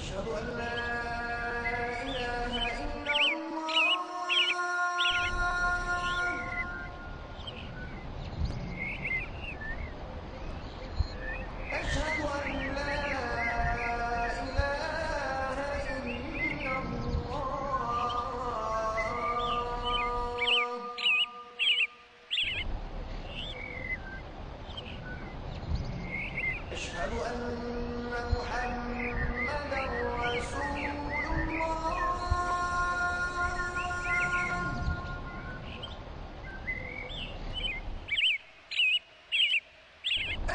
أشهد أن لا إله إلا الله أشهد أن لا إله إلا الله أشهد أن محمدا رسول الله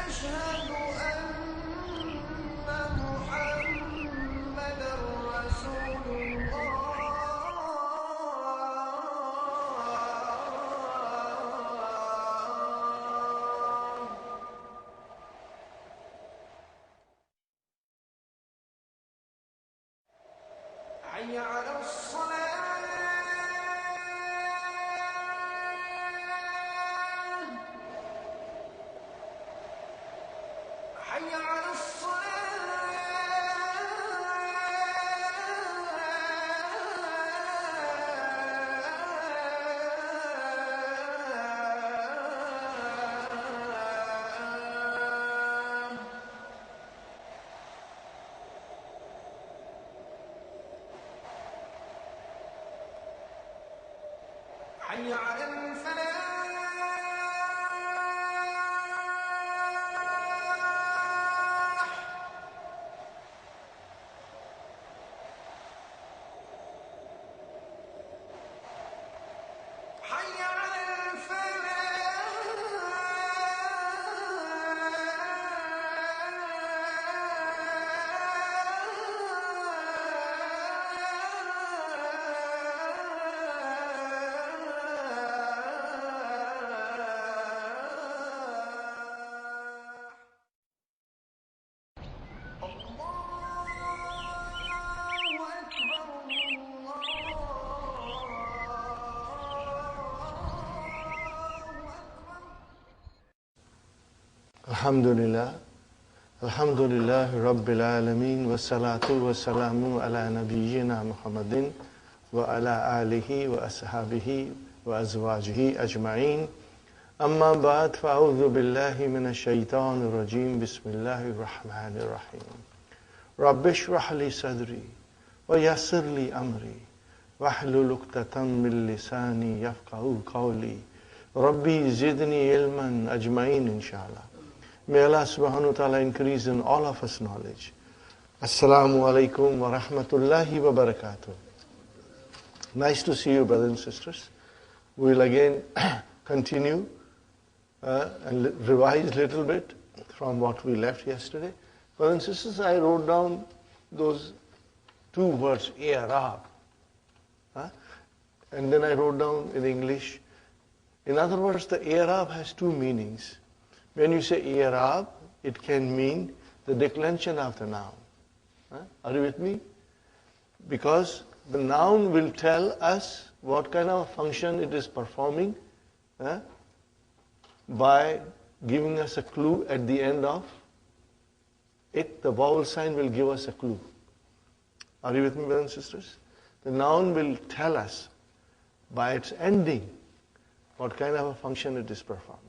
أشهد أن محمدا رسول الله حي على الصلاة حي على الصلاة حي على الفلاح حي على Alhamdulillah. Alhamdulillah Rabbil Alameen wa salatu wa salamu ala nabiyyina Muhammadin wa ala alihi wa ashabihi wa azwajihi ajma'in. Amma ba'd, fa'udhu billahi minash shaitanir rajim. Bismillahir rahmanir rahim. Rabbi shrah li sadri wa yassir li amri wahlul 'uqdatam min lisani yafqahu qawli. Rabbi zidni ilman ajma'in inshallah. May Allah subhanahu wa ta'ala increase in all of us knowledge. Assalamu alaikum wa rahmatullahi wa barakatuh. Nice to see you, brothers and sisters. We'll again continue and revise a little bit from what we left yesterday. Brothers and sisters, I wrote down those two words, i'rab. And then I wrote down in English. In other words, the i'rab has two meanings. When you say i'rab, it can mean the declension of the noun. Are you with me? Because the noun will tell us what kind of function it is performing by giving us a clue at the end of it. The vowel sign will give us a clue. Are you with me, brothers and sisters? The noun will tell us by its ending what kind of a function it is performing.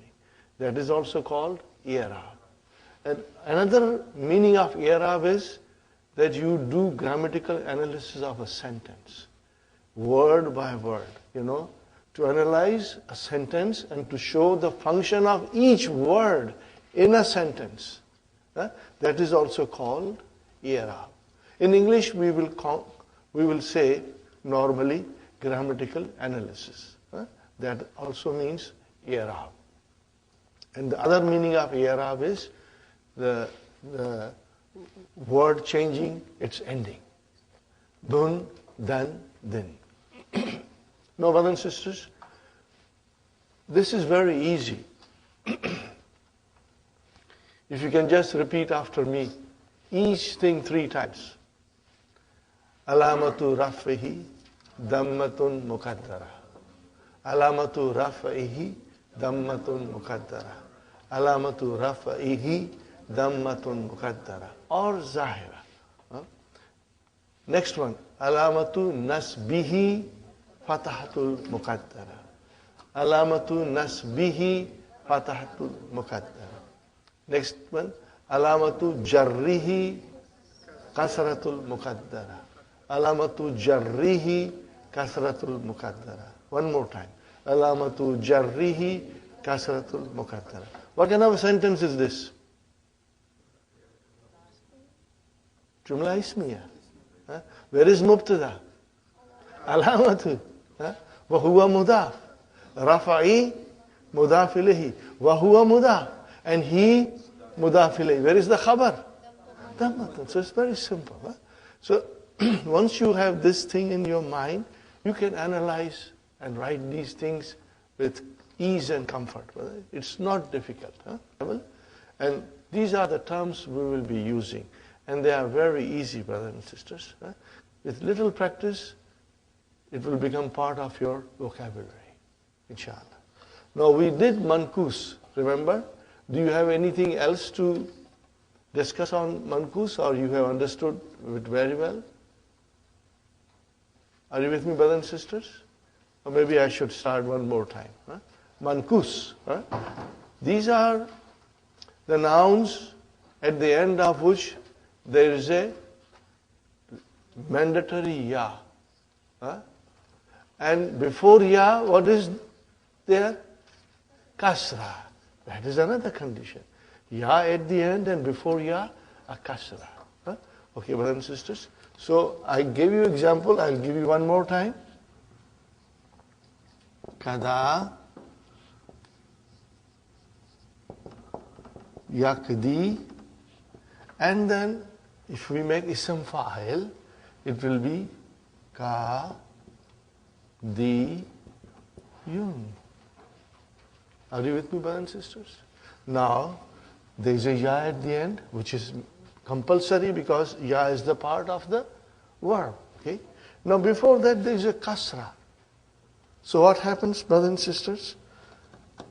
That is also called i'rab. And another meaning of i'rab is that you do grammatical analysis of a sentence, word by word, to analyze a sentence and to show the function of each word in a sentence. That is also called i'rab. In English, we will say normally grammatical analysis. That also means i'rab. And the other meaning of i'rab is the word changing its ending. Dun, dan, din. Now, brothers and sisters, This is very easy. If you can just repeat after me, each thing 3 times. Alamatu rafihi dammatun muqaddara. Alamatu rafihi dammatun muqaddara. Alamatu rafihi dammatun muqaddara. Or zahira. Next one. Alamatu nasbihi fatahatul muqaddara. Alamatu nasbihi fatahatul muqaddara. Next one, alamatu jarrihi kasratul muqaddara. Alamatu jarrihi kasratul muqaddara. One more time. Alamatu jarrihi kasratul muqaddara. What kind of a sentence is this? Jumla ismiya. Where is mubtada? Alamatu. Wa huwa mudaf. Rafa'i mudaf ilayhi. Wa huwa mudaf. And he mudaf ilayhi. Where is the khabar? Dammatun. So it's very simple. So once you have this thing in your mind, you can analyze and write these things with ease and comfort. It's not difficult. And these are the terms we will be using. And they are very easy, brothers and sisters. With little practice, it will become part of your vocabulary, inshallah. Now we did mankus, remember? Do you have anything else to discuss on mankus, or you have understood it very well? Are you with me, brothers and sisters? Or maybe I should start one more time. Mankus. These are the nouns at the end of which there is a mandatory ya. And before ya, what is there? Kasra. That is another condition. Ya at the end and before ya, a kasra. Okay, brothers and sisters. So I gave you example. I'll give you one more time. Kada yakdi. And then if we make ism fa'il, it will be ka di yun. Are you with me, brothers and sisters? Now, there is a ya at the end, which is compulsory because ya is the part of the verb. Okay. Now, before that, there is a kasra. So, what happens, brothers and sisters?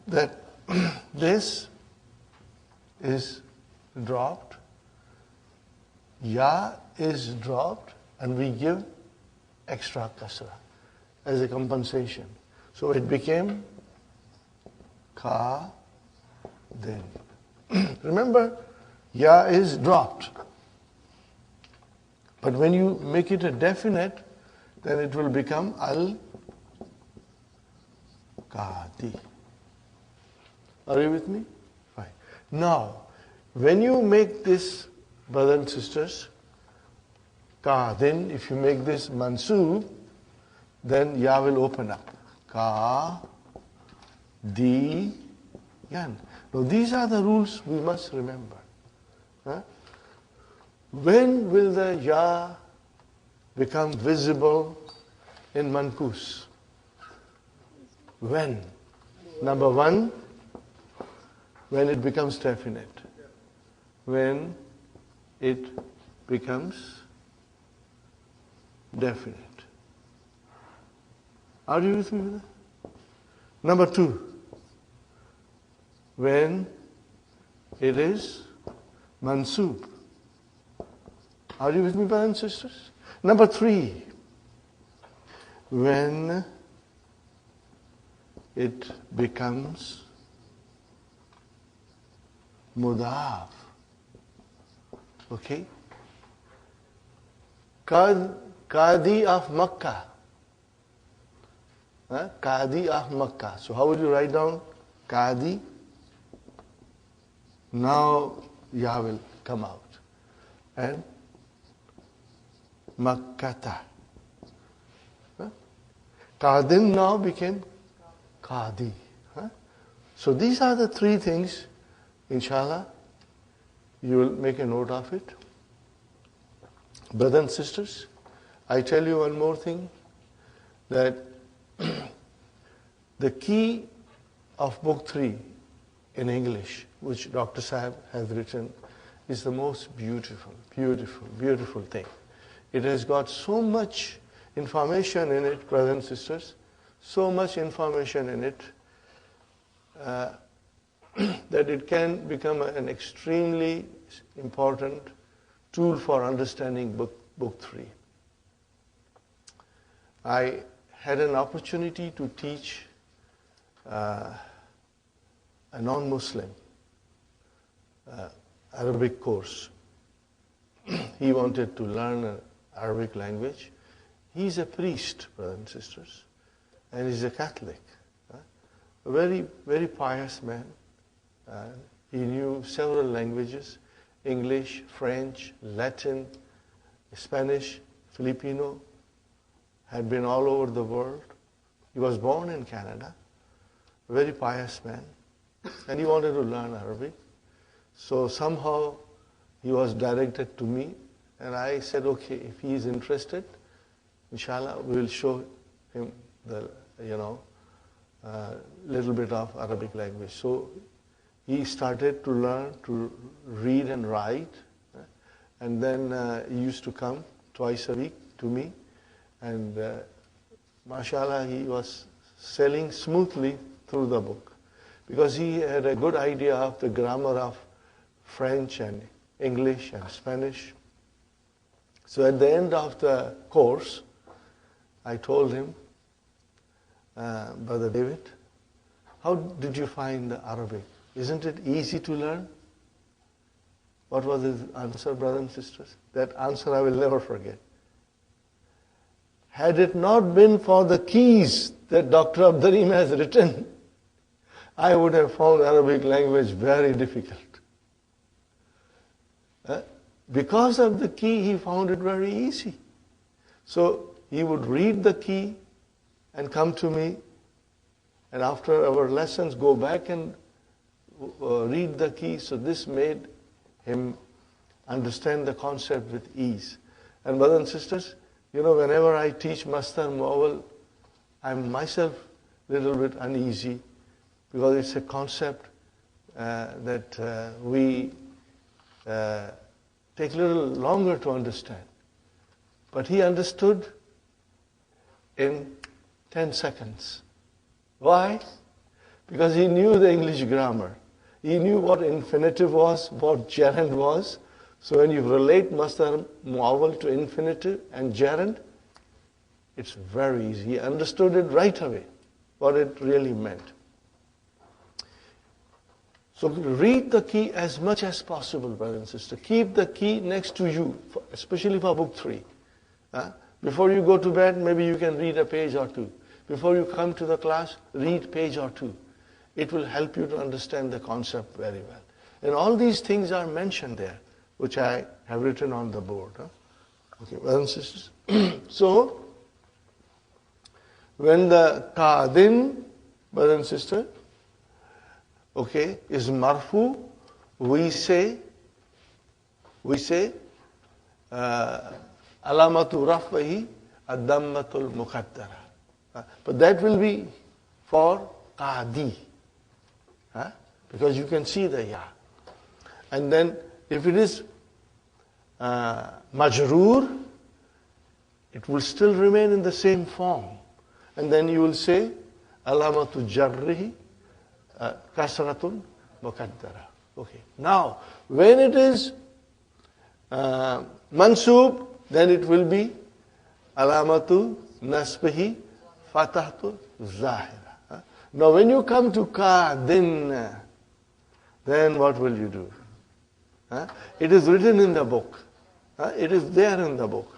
That this is dropped, ya is dropped, and we give extra kasra as a compensation. So, it became ka din. Remember, ya is dropped. But when you make it a definite, then it will become al kadi. Are you with me? Fine. Now, when you make this, brothers and sisters, ka din, if you make this mansoob, then ya will open up. Ka di yan. Now these are the rules we must remember. When will the ya become visible in mankus? When? Number one, when it becomes definite. When it becomes definite. Are you with me with that? Number two, when it is mansoob. Are you with me, brothers and sisters? Number three, when it becomes mudaf. Okay? Qadi of Makkah. Qadi of Makkah. So how would you write down Qadi? Now ya will come out. And Makkata. Qadin now became Qadi. So these are the three things, inshallah, you will make a note of it. Brothers and sisters, I tell you one more thing, that the key of book 3 in English, which Dr. Sahib has written, is the most beautiful, beautiful, beautiful thing. It has got so much information in it, brothers and sisters, so much information in it, that it can become an extremely important tool for understanding book 3. I had an opportunity to teach a non-Muslim Arabic course. He wanted to learn Arabic language. He's a priest, brothers and sisters, and he's a Catholic. A very, very pious man. He knew several languages: English, French, Latin, Spanish, Filipino, had been all over the world. He was born in Canada, a very pious man, and he wanted to learn Arabic. So somehow he was directed to me, and I said, okay, if he is interested, inshallah, we will show him the, little bit of Arabic language. So he started to learn to read and write, and then he used to come twice a week to me, and mashallah, he was sailing smoothly through the book, because he had a good idea of the grammar of French and English and Spanish. So at the end of the course, I told him, Brother David, how did you find the Arabic? Isn't it easy to learn? What was his answer, brothers and sisters? That answer I will never forget. Had it not been for the keys that Dr. Abdarim has written, I would have found Arabic language very difficult. Because of the key, he found it very easy. So he would read the key and come to me, and after our lessons go back and read the key. So this made him understand the concept with ease. And brothers and sisters, whenever I teach Mastar Muawwal, I'm myself a little bit uneasy, because it's a concept that we take a little longer to understand. But he understood in 10 seconds. Why? Because he knew the English grammar. He knew what infinitive was, what gerund was. So when you relate Masdar Muawwal to infinitive and gerund, it's very easy. He understood it right away, what it really meant. So read the key as much as possible, brother and sister. Keep the key next to you, especially for book 3. Before you go to bed, maybe you can read a page or two. Before you come to the class, read page or two. It will help you to understand the concept very well. And all these things are mentioned there, which I have written on the board. Okay, brothers and sisters. So, when the qadin, brother and sister, is marfu, we say alamatu raf'ihi ad-dammatul muqaddara. But that will be for qadi, because you can see the ya. And then if it is majroor, it will still remain in the same form. And then you will say alamatu jarrihi kasratun muqaddara. Okay. Now, when it is mansub, then it will be alamatu nasbihi fatahtu zahira. Now, when you come to qadin, then what will you do? It is written in the book. It is there in the book.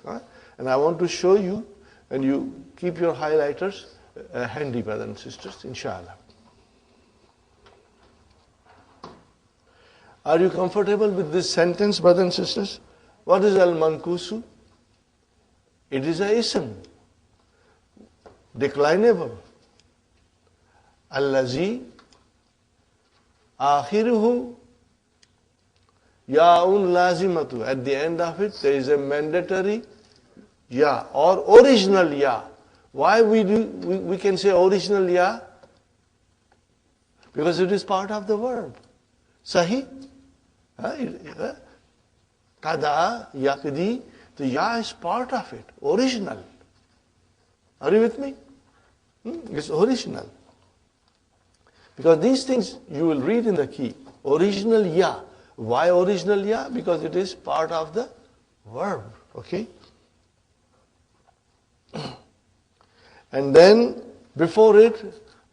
And I want to show you, and you keep your highlighters handy, brothers and sisters, inshallah. Are you comfortable with this sentence, brothers and sisters? What is al-mankusu? It is a ism, declinable. Allazi akhiruhu ya'un lazimatu. At the end of it, there is a mandatory ya or original ya. Why we can say original ya? Because it is part of the verb. Sahi? Kada, yakdi, the ya is part of it, original. Are you with me? It's original. Because these things you will read in the key. Original ya. Why original ya? Because it is part of the verb. Okay? And then before it,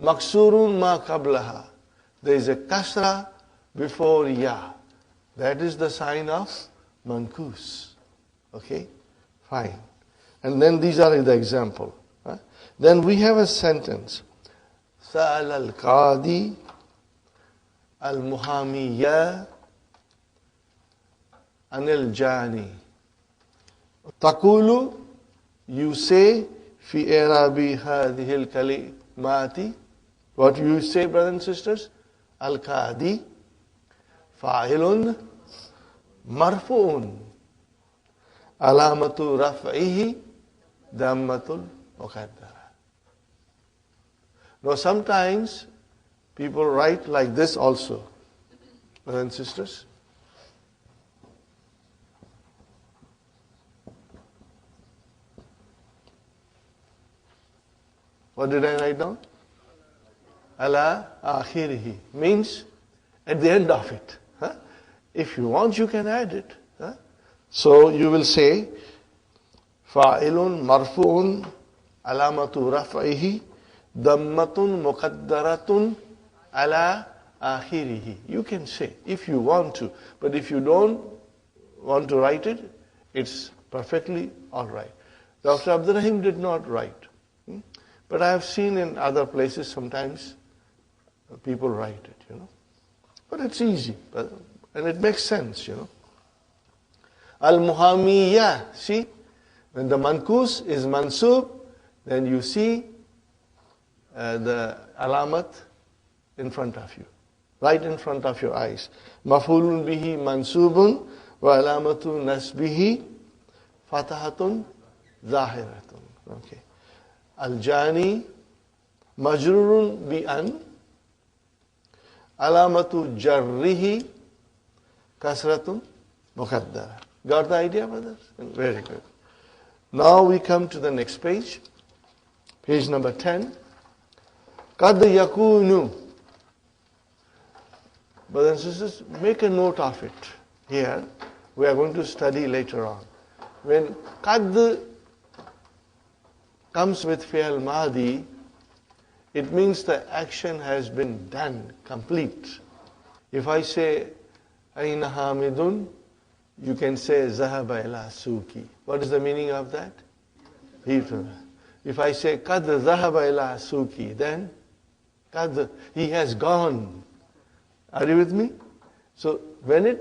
maksurun ma qablaha. There is a kasra before ya. That is the sign of mankus. Okay? Fine. And then these are the example. Then we have a sentence. Sa'al al-qadi al-muhamiyya anil jani. Taqulu, you say, fi i'rabi hadhihi al-kalimati. What you say, brothers and sisters? Al-qadi fa'ilun marfu'un. Alamatu raf'ihi dammatul muqaddara. Now sometimes people write like this also, brothers and sisters. What did I write down? Ala akhirihi means at the end of it. If you want, you can add it. So you will say, fa'ilun marfu'un alamatu raf'ihi dammatun muqaddaratun ala akhirihi. You can say, if you want to. But if you don't want to write it, it's perfectly all right. Dr. Abdurrahim did not write. But I have seen in other places sometimes people write it, But it's easy. And it makes sense, Al-Muhamiyya, see? When the mankus is mansub, then you see the alamat in front of you. Right in front of your eyes. Maf'ulun bihi mansubun wa alamatu nasbihi fatahatun zahiratun. Okay. Al-Jani majrurun bi an alamatu jarrihi kasratun muqaddara. Got the idea, brothers? Very good. Now we come to the next page. Page number 10. Qad yakunu. Brothers and sisters, make a note of it. Here, we are going to study later on. When qad comes with fi'al madi, it means the action has been done, complete. If I say, Aina Hamidun, you can say, Zahaba ila suki. What is the meaning of that? If I say, Qad Zahaba ila suki, then, Qad, he has gone. Are you with me? So, when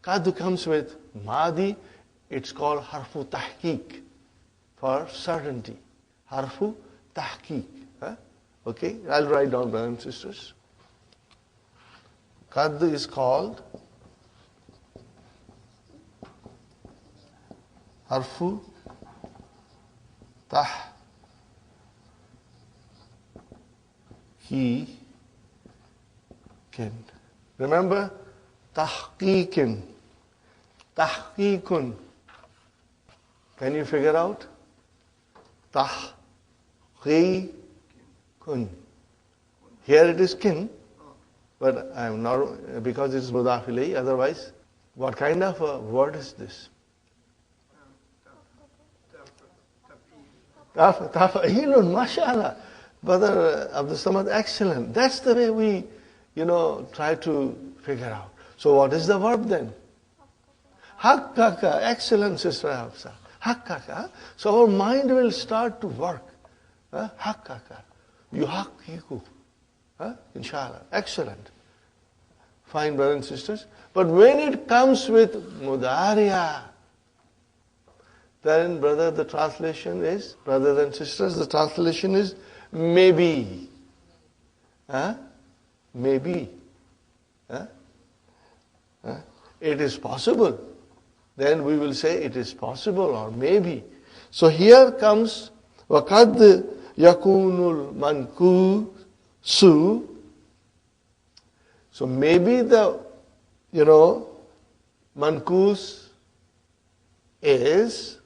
Qad comes with Madi, it's called Harfu Tahqiq, for certainty. Harfu Tahqiq. Okay, I'll write down, brothers and sisters. Qad is called Harfu Tahqiqin. Remember? Tahqiqin. Tahqiqun. Can you figure out? Tahqiqun. Here it is kin, but I am not, because it is mudaf ilayhi. Otherwise, what kind of a word is this? Tafa'ilun, mashallah. Brother Abdul Samad, excellent. That's the way we, try to figure out. So what is the verb then? Haqqaka, excellent, Sister Hafsa. Haqqaka. So our mind will start to work. Haqqaka. Yuhaqqiku. Inshallah. Excellent. Fine, brothers and sisters. But when it comes with mudariya, then, brothers and sisters, the translation is maybe. Maybe. It is possible. Then we will say it is possible or maybe. So here comes وَقَدْ يَكُونُ الْمَنْكُوسُ su. So maybe the, mankus is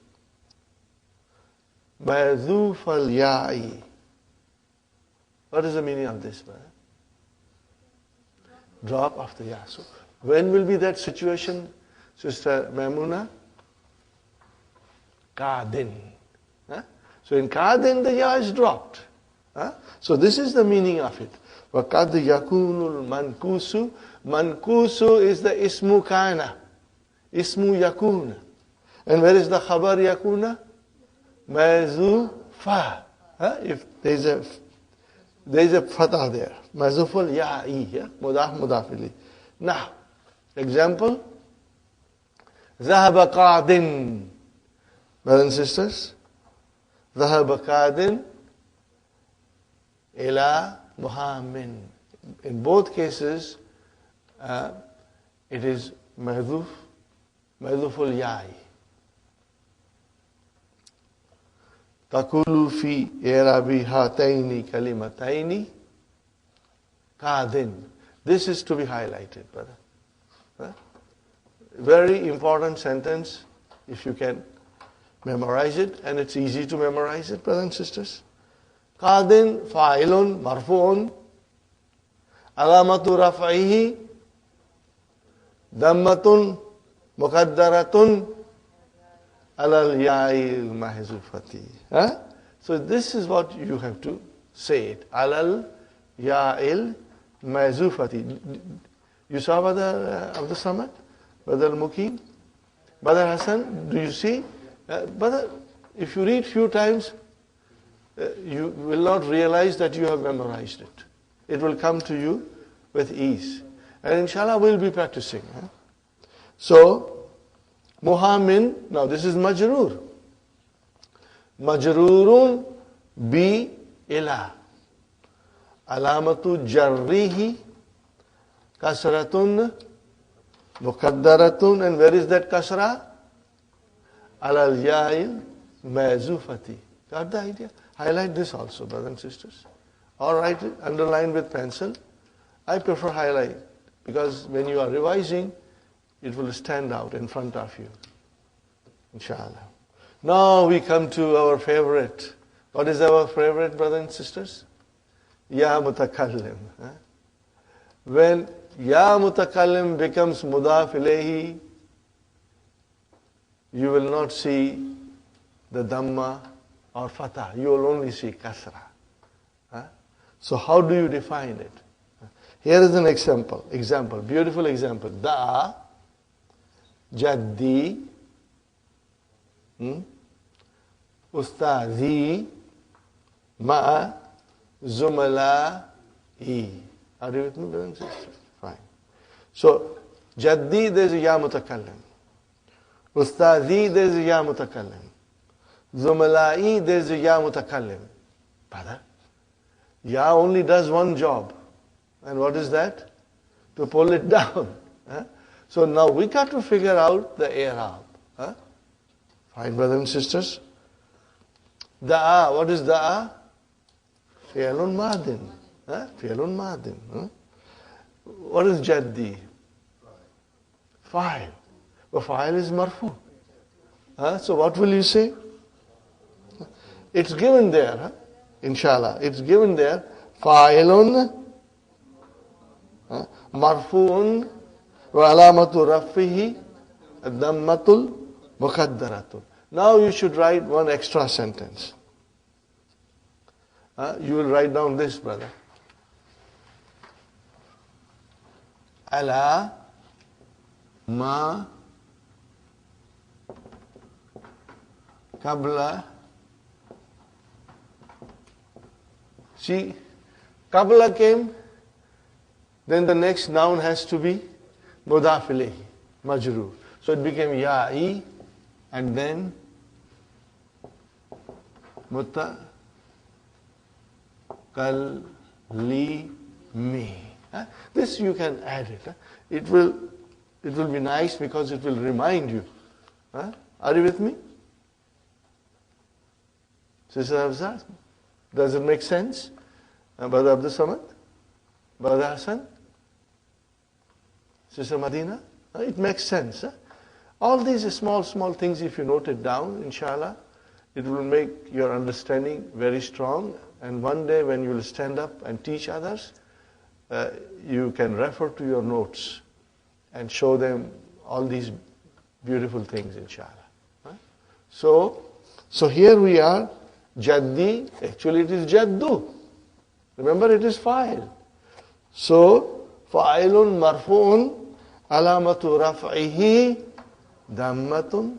mahzuf al-ya'i. What is the meaning of this, brother? Drop of the ya. So when will be that situation, Sister Maimuna? Qadin. So in Qadin the ya is dropped. So this is the meaning of it. وَقَدْ يَكُونُ الْمَنْكُوسُ. Mankusu is the ismu kana. Ismu yakuna. And where is the khabar yakuna? Mazufa. If there is a fatah there. Mazuful ya'i. Mudaf mudafili. Now, example. ذهب قادٍ. Brothers and sisters. ذهب قادٍ إلى Muhammin. In both cases, it is mahdhuful ya'i. Takulu fi i'rabi hataini kalimataini qadin. This is to be highlighted, brother. Very important sentence, if you can memorize it, and it's easy to memorize it, brothers and sisters. Qadin fa'ilun marfu'un alamatu raf'ihi dammatun muqaddaratun alal ya'il mahzufati. So this is what you have to say it. Alal ya'il mahzufati. You saw Brother Abdul Samad? Brother Mukim? Brother Hassan? Do you see? Brother, if you read few times, you will not realize that you have memorized it. It will come to you with ease. And inshallah we'll be practicing. So, Muhammin, now this is majroor. Majroorun bi ila. Alamatu jarrihi kasratun muqaddaratun. And where is that kasra? Alal ya'il mazufati. Got the idea? Highlight this also, brothers and sisters. Or write it, underline with pencil. I prefer highlight because when you are revising, it will stand out in front of you. Inshallah. Now we come to our favorite. What is our favorite, brothers and sisters? Ya mutakallim. When ya mutakallim becomes mudaf ilayhi, you will not see the dhamma or fatah. You will only see kasra. So how do you define it? Here is an example, beautiful example. Da, jaddi, ustazi, ma'a, zumala'i. Are you with me, brothers and sisters? Fine. So, jaddi, there is a ya mutakallim. Ustazi, there is a ya mutakallim. Zumala'i, there is a ya mutakallim. Brother, ya only does one job. And what is that? To pull it down. So now we got to figure out the i'rab. Fine, brothers and sisters. Da'a, what is da'a? Fi'lun madin. Fi'lun madin. What is jaddi? Fa'il. Well, fa'il is marfu. So what will you say? It's given there. Inshallah. It's given there. Fa'ilun marfu'un wa alamatu rafihi ad-dammatul muqaddaratun. Now you should write one extra sentence. You will write down this, brother. Ala ma qabla. See, qabla came, then the next noun has to be mudaf ilayhi, majroor. So it became ya'i and then mutakallimi. This you can add it. It will be nice because it will remind you. Are you with me? Sister Hafsa, does it make sense? Brother Abdul Samad? Brother Hassan? Sister Madina? It makes sense. All these small things, if you note it down, inshallah, it will make your understanding very strong. And one day when you will stand up and teach others, you can refer to your notes and show them all these beautiful things, inshallah. So here we are, Jaddi, actually it is Jaddu. Remember, it is fa'il. So, fa'ilun marfu'un alamatu raf'ihi dammatun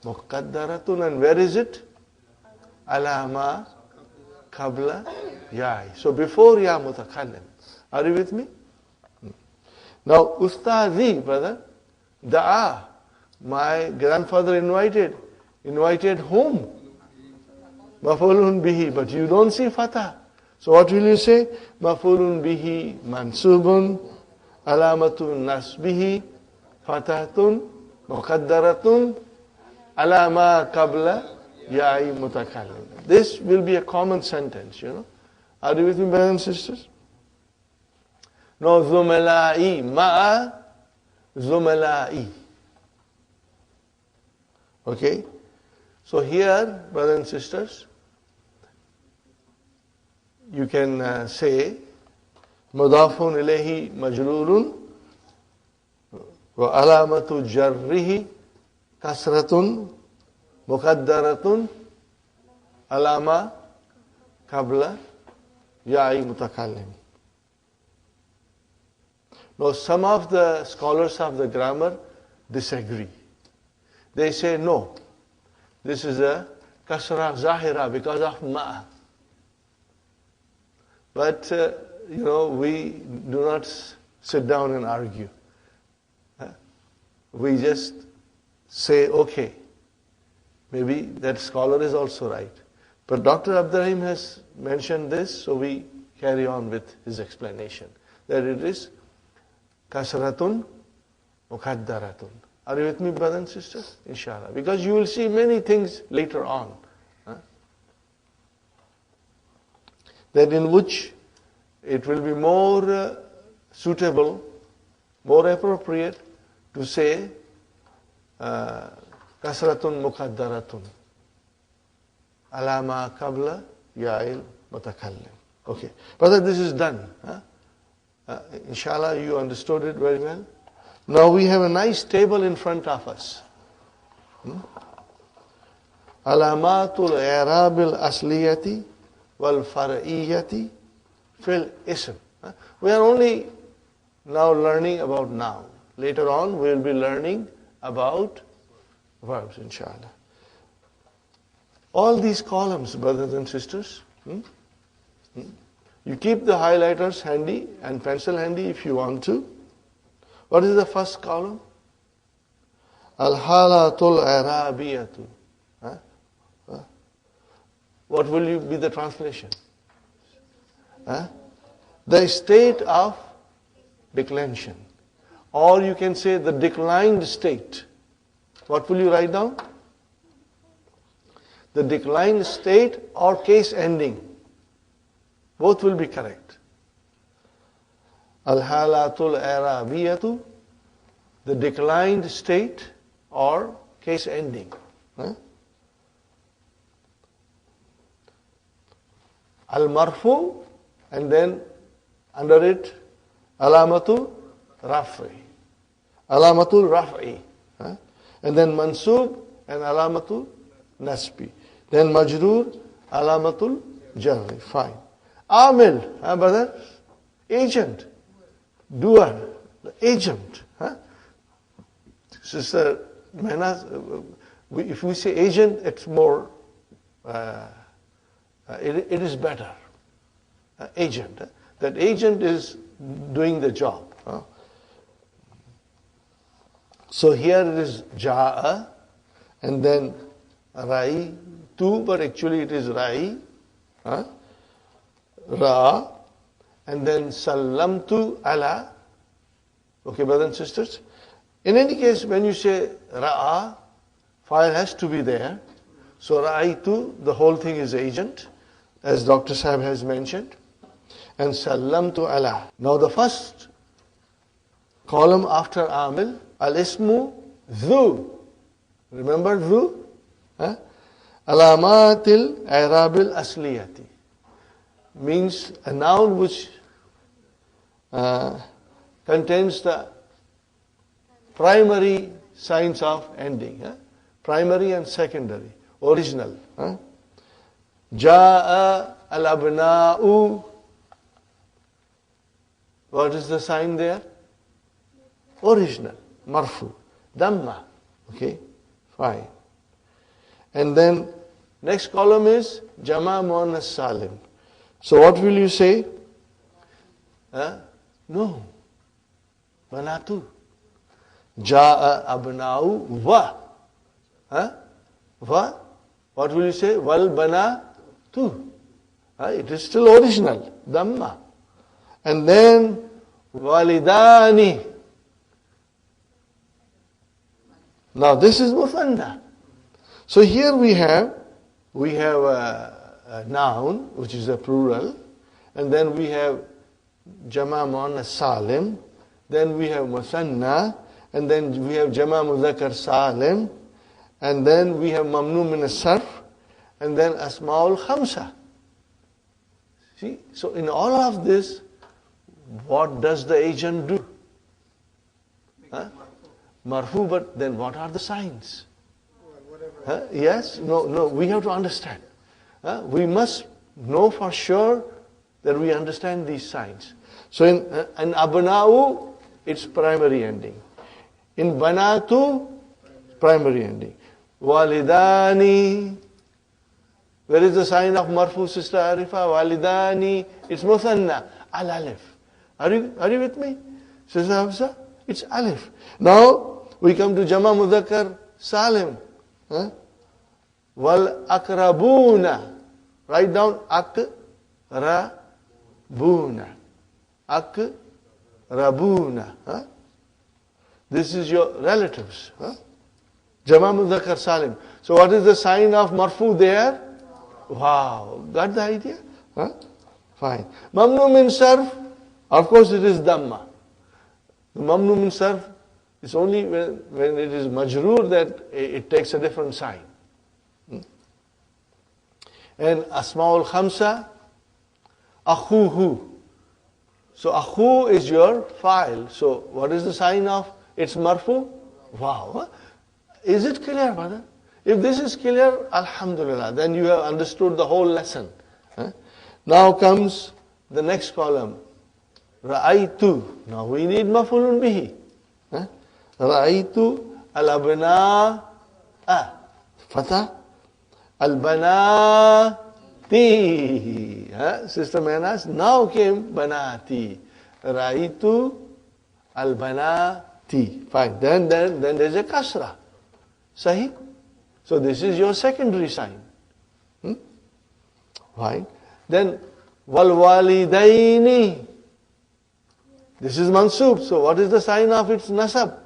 muqaddaratun. And where is it? Alama qabla ya'i. So before ya mutakallim. Are you with me? Now, Ustazi, brother, da'a. My grandfather invited whom? Maf'ulun bihi. But you don't see fatah. So what will you say? Maf'ulun bihi mansubun alamatun nasbihi fatahatun muqaddaratun alama qabla ya'i mutakallim. This will be a common sentence, you know. Are you with me, brothers and sisters? No, zumala'i, ma'a zumala'i. Okay? So here, brothers and sisters, you can say mudafun ilayhi majrurun wa alamatu jarrihi kasratun muqaddaratun alama qabla ya'i mutakallim. Now some of the scholars of the grammar disagree. They say no, this is a kasra zahira because of ma'a. But, we do not sit down and argue. We just say, okay, maybe that scholar is also right. But Dr. Abdurrahim has mentioned this, so we carry on with his explanation. That it is kasratun muqaddaratun. Are you with me, brothers and sisters? Inshallah. Because you will see many things later on. That in which it will be more suitable, more appropriate to say kasratun muqaddaratun alama qabla ya'il mutakallim. Okay, brother, this is done. Inshallah, you understood it very well. Now we have a nice table in front of us. Alamatul i'rabil asliyati wal far'iyyati fil ism. We are only now learning about noun. Later on we will be learning about verbs, inshallah. All these columns, brothers and sisters, you keep the highlighters handy and pencil handy if you want to. What is the first column? Al-halatul i'rabiyatu. What will be the translation? The state of declension. Or you can say the declined state. What will you write down? The declined state or case ending. Both will be correct. Al-halatul i'rabiyatu, the declined state or case ending. Al-marfu, and then under it alamatul raf'i. Alamatul raf'i. And then mansub and alamatul nasbi. Then majroor, alamatul jarri. Fine. Amil, brother? Agent. Doer. Agent. Sister Mehna, if we say agent, it's more, it is better. Agent. That agent is doing the job. So here it is ja'a, and then ra'i, tu, but actually it is ra'i, ra, and then sallamtu ala. Okay, brothers and sisters? In any case, when you say ra'a, file has to be there. So ra'itu, the whole thing is agent, as Dr. Sahib has mentioned. and sallamtu ala. Now the first column after amil, al-ismu dhu. Remember dhu? Alamatil i'rabil asliyati. Means a noun which contains the primary signs of ending. Primary and secondary. Original. Ja'a al-abna'u. What is the sign there? Original. Marfu. Dhamma. Okay? Fine. And then next column is Jama Muannas Salim. So what will you say? No. Banatu. Ja'a abna'u wa. Wa. What will you say? Wal banatu. It is still original. Dhamma. And then walidani. Now this is muthanna. So here we have a noun which is a plural, and then we have jama muannas salim, then we have muthanna, and then we have jama mudhakkar salim, and then we have mamnu min as-sarf, and then asmaul khamsa. See, so in all of this, what does the agent do? Marfu, but then what are the signs? Yes? No, we have to understand. We must know for sure that we understand these signs. So in abna'u, it's primary ending. In banatu, primary ending. Walidani. Where is the sign of marfu, Sister Arifa? Walidani. It's muthanna. Al-alif. Are you with me? Sister Hafsa? It's alif. Now, we come to Jama Mudhakkar Salim. Wal akrabuna. Write down akrabuna. Akrabuna. This is your relatives. Jama Mudhakkar Salim. So what is the sign of marfu there? Wow. Got the idea? Fine. Mamnu min sarf. Of course it is dhamma. The mamnu min sarf is only when it is majroor that it takes a different sign. And asmaul khamsa, akhuhu. So akhu is your file. So what is the sign of its marfu? Wow. Is it clear, brother? If this is clear, alhamdulillah, then you have understood the whole lesson. Now comes the next column. Ra'aytu. Now we need maf'ulun bihi. Ra'aytu al-abna'a. Fatah. Al-banati. Sister Menas, now came banati. Ra'aytu al-banati. Fine. Then there's a kasra. Sahih? So this is your secondary sign. Fine. Then wal walidaini. This is mansub. So what is the sign of its nasab?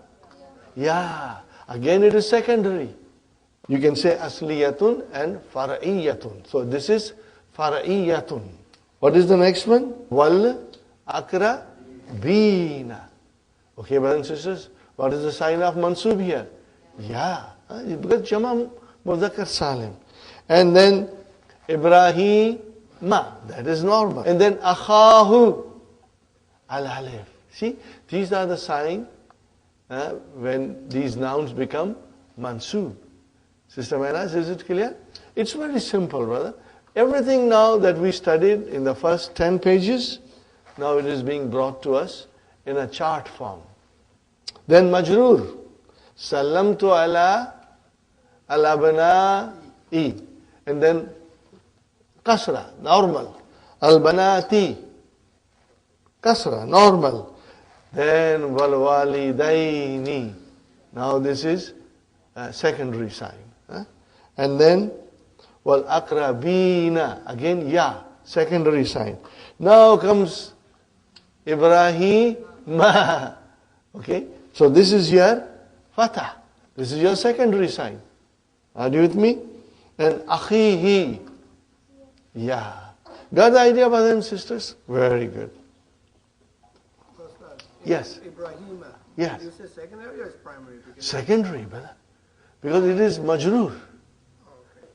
Yeah. Again it is secondary. You can say asliyatun and fara'iyatun. So this is fara'iyatun. What is the next one? Wal akrabina. Okay, brothers and sisters, what is the sign of mansub here? Yeah. Because Jama Mudhakkar Salim. And then Ibrahima. That is normal. And then Akhahu. Al-alif. See, these are the signs when these nouns become mansub. Sister Menas, is it clear? It's very simple, brother. Everything now that we studied in the first 10 pages, now it is being brought to us in a chart form. Then majroor. Sallamtu ala al-abna'i. And then kasra, normal. Al-banati. Kasra, normal. Then wal walidaini. Now this is a secondary sign. And then wal akrabina. Again, ya, secondary sign. Now comes Ibrahima. Okay, so this is your fatah. This is your secondary sign. Are you with me? And akhihi. Ya. Got the idea, brothers and sisters? Very good. Yes. Ibrahima. Yes. You say secondary or is primary? Secondary, brother. Because it is majroor. Okay.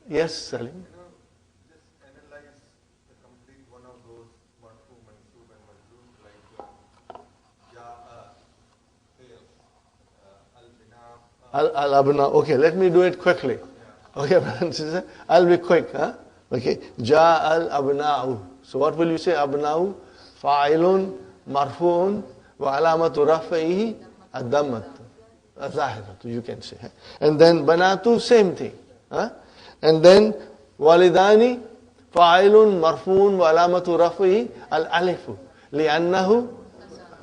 Yes, Salim. Just analyze the complete one of those marfu, mansub and majroor like ja'a, fail, al-bina. Al-abna. Okay, let me do it quickly. Okay, brothers and sisters. I'll be quick. Huh? Okay. Ja al-abna'u. So what will you say? Abna'u. Fa'ilun. Marfu'un. Wa alamatu raf'ihi. Ad-dammat. Zahiratu, you can say. And then banatu, same thing. Huh? And then walidani, fa'ilun, marfuun, wa alamatu rafihi, al-alifu. Li'annahu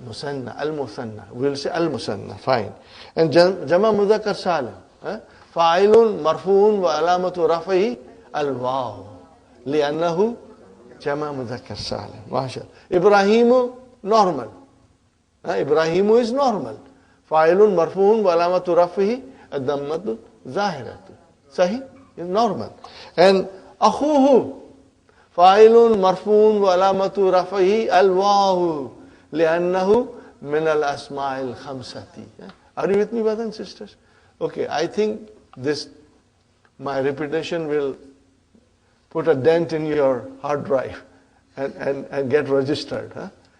musanna, al-musanna. We'll say al-musanna, fine. And jama mudhakkar salim. Fa'ilun, marfuun, wa alamatu rafihi, al-waw. Li'annahu jama mudhakkar salim. MashaAllah. Ibrahimu, normal. Ibrahimu is normal. Fa'ilun marfuun wa alamatu rafihi ad-dammatu zahiratu. Sahih? Is normal. And akhuhu fa'ilun marfuun wa alamatu rafihi al-wahu li'annahu min al-asma'il khamsati. Are you with me, brothers and sisters? Okay, I think this, my repetition will put a dent in your hard drive and get registered.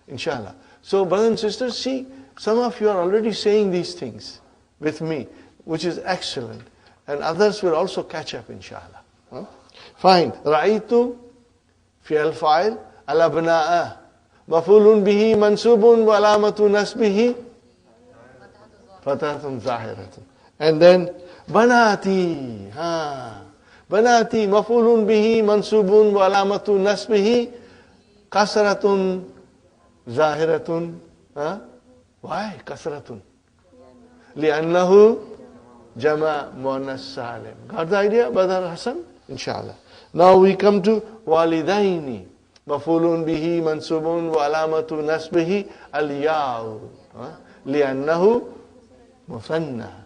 Inshallah. So, brothers and sisters, see, some of you are already saying these things with me, which is excellent. And others will also catch up, inshallah. Fine. Ra'aytu, fi'al fa'il, al-abna'a. Mafulun bihi, mansubun, wa alamatu nasbihi, fatatun zahiratun. And then, banati. Banati, mafulun bihi, mansubun, wa alamatu nasbihi, kasratun, zahiratun. Why? Kasratun. Li'annahu jama muannas salim. Got the idea, Brother Hassan? Inshallah. Now we come to walidaini. Mafulun bihi mansubun wa alamatu nasbihi al-ya'u. Li'annahu musanna.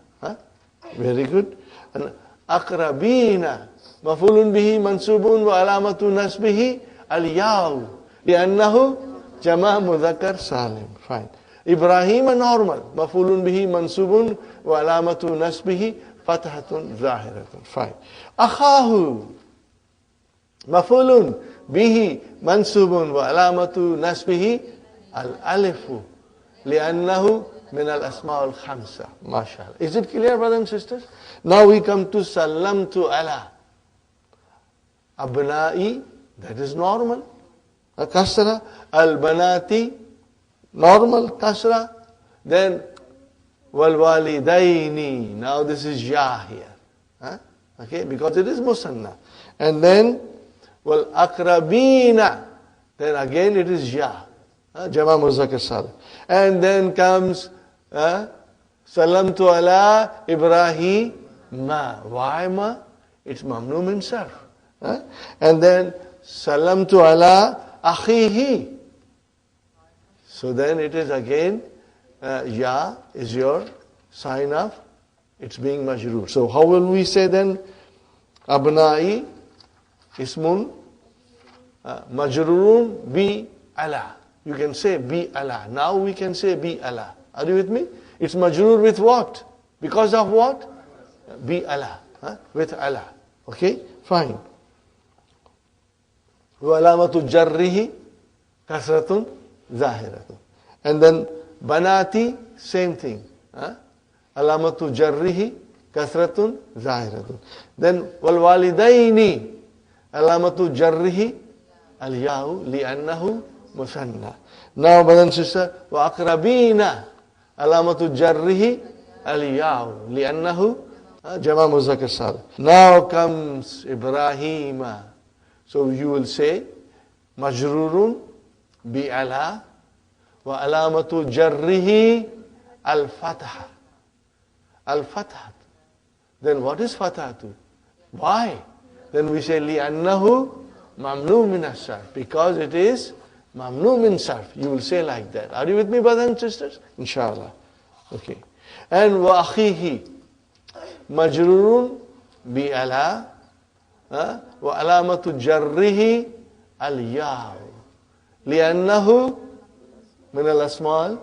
Very good. And aqrabina. Mafulun bihi mansubun wa alamatu nasbihi al-ya'u. Li'annahu jama mudhakkar salim. Fine. Ibrahim normal. Mafulun bihi mansubun wa alamatu nasbihi fathatun zahiratun. Fine. Akhahu. Mafulun bihi mansubun wa alamatu nasbihi al-alifu. Li'annahu min al-asma'ul khamsa. MashaAllah. Is it clear, brothers and sisters? Now we come to sallamtu ala. Abna'i, that is normal. Kasra. Al-banati, normal kasra. Then wal walidaini. Now this is ya here. Okay, because it is musanna. And then wal akrabina. Then again it is ya. Jama muzakkar salim. And then comes salamtu ala Ibrahim ma. Why ma? It's mamnu min sarf. And then salamtu ala akhihi. So then it is again, ya is your sign of, it's being majroor. So how will we say then? Abna'i ismun majroorun bi ala. You can say bi ala. Now we can say bi ala. Are you with me? It's majroor with what? Because of what? Bi ala. With ala. Okay? Fine. وَعَلَامَةُ جَرِّهِ كَسْرَةٌ ظَاهِرَةٌ. And then banati, same thing. Alamatu jarrihi kasratun zahiratun. Then walidaini alamatu jarrihi al-ya'u li'annahu musanna. Now, brothers and sisters, wa aqrabina alamatu jarrihi al-ya'u li'annahu jama muzakkar salim. Now comes Ibrahima. So you will say majrurun bi ala wa alamatu jarrihi al-fatha. Al-fatha. Then what is fathatu? Why? Then we say li'annahu mamnu min as-sarf. Because it is mamnu min sarf. You will say like that. Are you with me, brothers and sisters? Inshallah. Okay. And wa akhihi majrurun bi ala wa alamatu jarrihi al-yaw. لأنه من الأسماء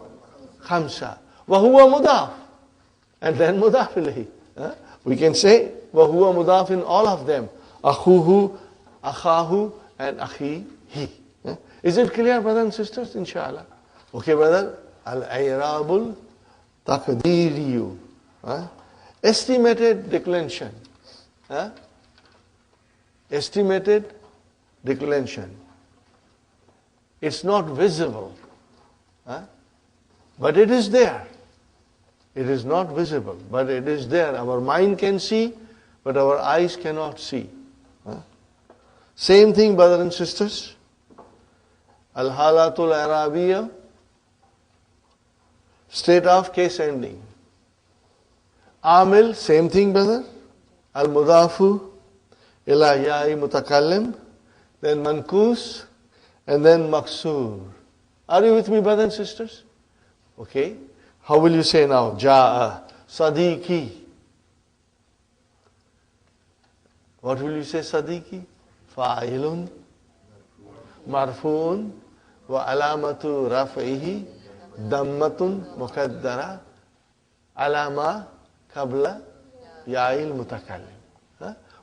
الخمسة وهو مضاف. And then مضاف إليه. We can say وهو مضاف in all of them. أخوه, أخاه, and أخيه. Is it clear, brothers and sisters? Inshallah. Okay, brother. Al-I'rabul Taqdiriyu. Estimated declension. Estimated declension. It's not visible. But it is there. It is not visible, but it is there. Our mind can see, but our eyes cannot see. Same thing, brothers and sisters. Al-Halatul Arabiyya, state of case ending. Amil, same thing, brother. Al-Mudafu, ila ya'i mutakallim, then mankus, and then maksur. Are you with me, brothers and sisters? Okay. How will you say now? Ja'a, Sadiqi. What will you say, Sadiqi? Fa'ilun, marfu'un, wa alamatu raf'ihi, dammatun mukaddara, alama qabla ya'il mutakallim.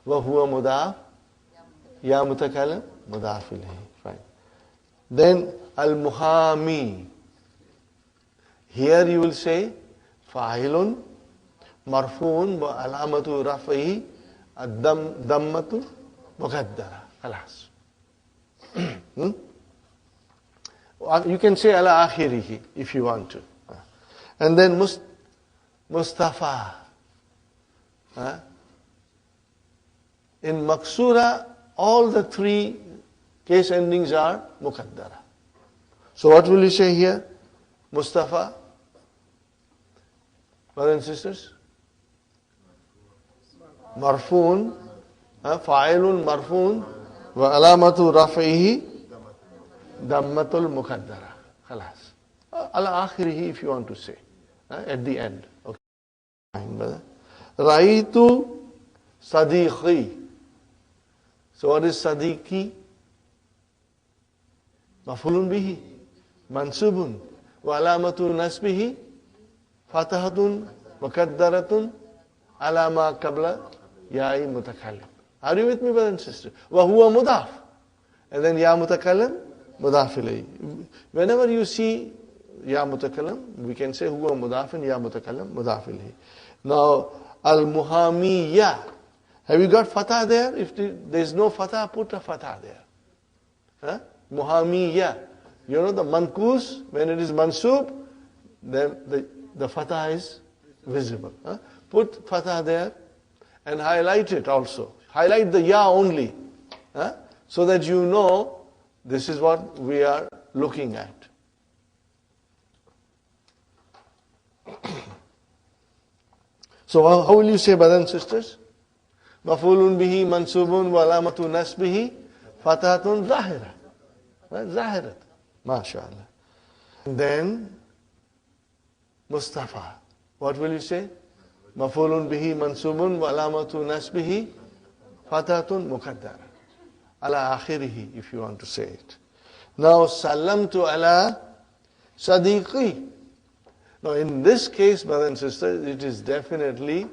Wa huwa mudaf, ya mutakallim, mudaf ilayhi. Fine. Then, al-muhami. Here you will say, fa'ilun, marfu'un, wa alamatu raf'ihi, dammatu mukaddara. Alas. You can say ala akhirihi if you want to. And then Mustafa. In Maksura, all the three case endings are mukaddara. So what will you say here? Mustafa? Brothers and sisters? Marfoon, fa'ilun marfoon, wa alamatu raf'ihi, dammatul mukaddara. Khalas. Ala akhirihi if you want to say. At the end. Okay. Fine, brother. Ra'aytu sadiqi. So what is sadiqi? Mafulun bihi. Mansubun. Wa alamatu nasbihi. Fatahatun. Mukaddaratun. Alama qabla ya'i mutakallim. Are you with me, brothers and sisters? Wa huwa mudaf. And then ya mutakallim, mudaf ilayhi. Whenever you see ya mutakallim, we can say huwa mudafin, ya mutakallim, mudaf ilayhi. Now, al-muhamiyya. Have you got fatah there? If there is no fatah, put a fatah there. Muhamiyya. You know the mankus, when it is mansub, then the fatah is visible. Put fatah there and highlight it also. Highlight the ya only. So that you know this is what we are looking at. So how will you say, brothers and sisters? Mafulun bihi mansubun wa alamatu nasbihi fatahatun zahira. Zahirat. MashaAllah. And then Mustafa. What will you say? Mafulun bihi mansubun wa alamatu nasbihi fatahatun mukaddara. Ala akhirihi if you want to say it. Now salamtu ala sadiqi. Now in this case, brothers and sisters, it is definitely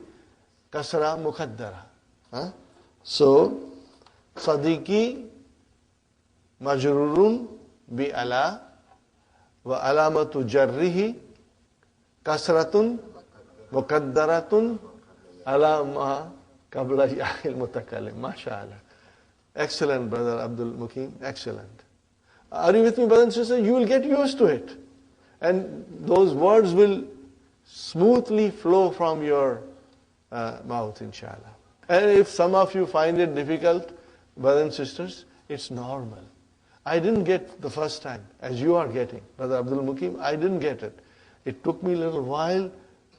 kasra mukaddara. So sadiqi majrurun bi ala wa alamatu jarrihi kasratun mukaddaratun ala ma qabla ya'il mutakallim. MashaAllah. Excellent, brother Abdul Mukim. Excellent. Are you with me, brothers and sisters? You will get used to it. And those words will smoothly flow from your mouth, inshallah. And if some of you find it difficult, brothers and sisters, it's normal. I didn't get the first time, as you are getting. Brother Abdul Mukim, I didn't get it. It took me a little while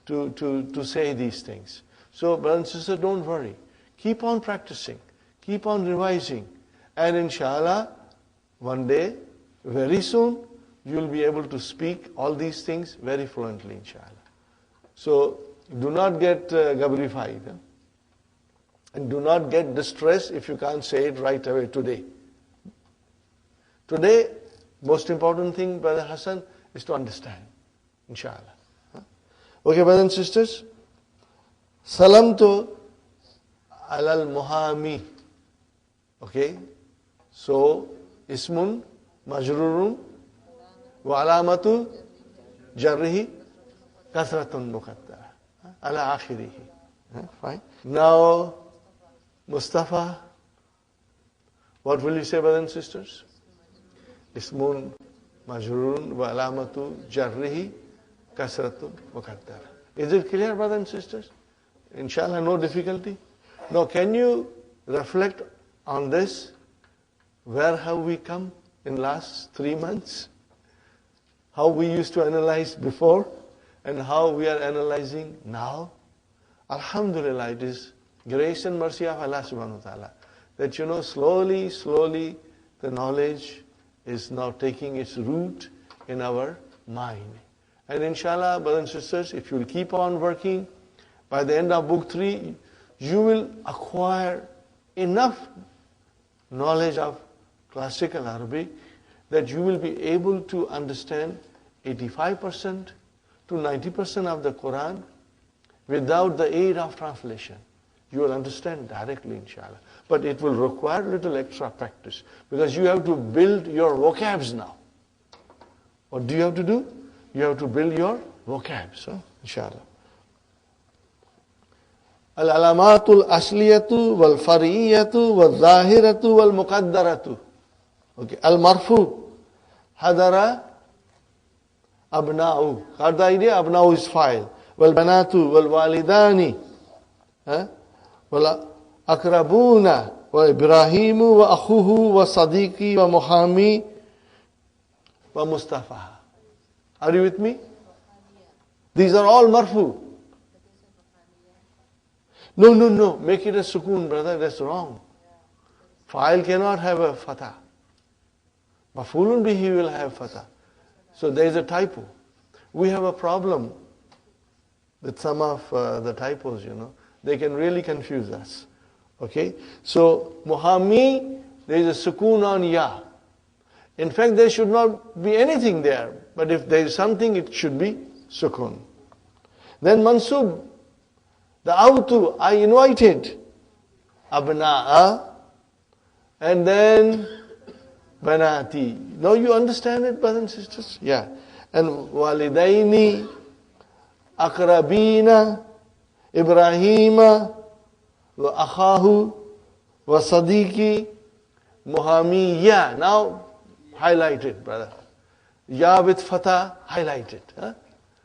to say these things. So, brothers and sisters, don't worry. Keep on practicing. Keep on revising. And inshallah, one day, very soon, you will be able to speak all these things very fluently, inshallah. So, do not get gabrified. And do not get distressed if you can't say it right away today. Today, most important thing, Brother Hassan, is to understand. Inshallah. Okay, brothers and sisters. Salamtu alal muhami. Okay. So, ismun majrurun wa alamatu jarrihi kasratun muqaddara ala akhirihi. Fine. Now, Mustafa, what will you say, brothers and sisters? Ismun majrurun wa alamatu jarrihi kasratun muqaddara. Is it clear, brothers and sisters? Inshallah, no difficulty. Now, can you reflect on this? Where have we come in last 3 months? How we used to analyze before and how we are analyzing now? Alhamdulillah, it is grace and mercy of Allah subhanahu wa ta'ala that slowly the knowledge is now taking its root in our mind. And inshallah, brothers and sisters, if you will keep on working, by the end of book 3, you will acquire enough knowledge of classical Arabic that you will be able to understand 85% to 90% of the Quran without the aid of translation. You will understand directly, inshallah. But it will require little extra practice because you have to build your vocabs now. What do you have to do? You have to build your vocabs, inshallah. Al-alamatul asliyatu wal fariyatu wal zahiratu wal muqaddaratu. Okay. Al-marfu hadara abna'u. Got the idea? Abna'u is file. Wal banatu wal walidani. Wal akrabuna wa Ibrahimu wa akhuhu wa sadiqi wa muhami wa Mustafa. Are you with me? These are all marfu. No. Make it a sukoon, brother. That's wrong. Fa'il cannot have a fatah. Maf'ulun bihi will have fatah. So there is a typo. We have a problem with some of the typos, They can really confuse us. Okay? So, muhammi, there is a sukoon on ya. In fact, there should not be anything there. But if there is something, it should be sukoon. Then mansub, the autu, I invited. Abna'a. And then banati. Now you understand it, brothers and sisters? Yeah. And walidaini, akrabina, Ibrahima, wa akhahu, wa sadiqi, muhammiya. Now highlight it, brother. Ya with fatah, highlight it.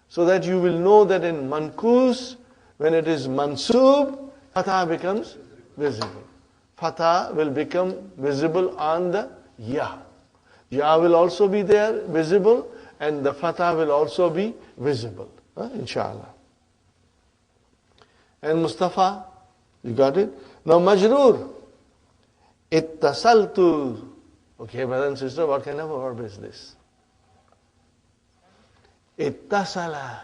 So that you will know that in mankus, when it is mansub, fatah becomes visible. Fatah will become visible on the ya. Ya will also be there, visible, and the fatah will also be visible. Inshallah. And Mustafa, you got it? Now majroor. Ittasaltu. Okay, brother and sister, what kind of a verb is this? Ittasala.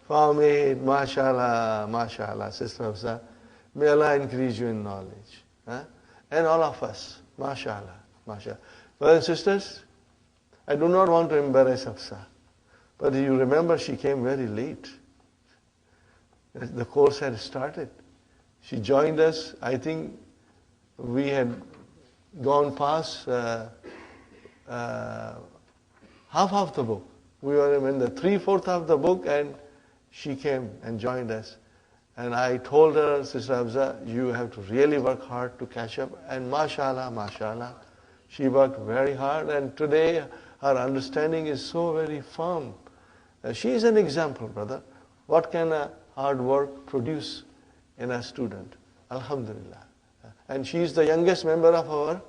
Famid, mashallah, Sister Hafsa. May Allah increase you in knowledge. And all of us, mashallah. Brothers and sisters, I do not want to embarrass Hafsa. But you remember she came very late. The course had started. She joined us, I think we had gone past half of the book. We were in the 3/4 of the book and she came and joined us. And I told her, Sister Hafsa, you have to really work hard to catch up. And mashallah, she worked very hard. And today her understanding is so very firm. She is an example, brother. What can a hard work produce in a student? Alhamdulillah. And she is the youngest member of our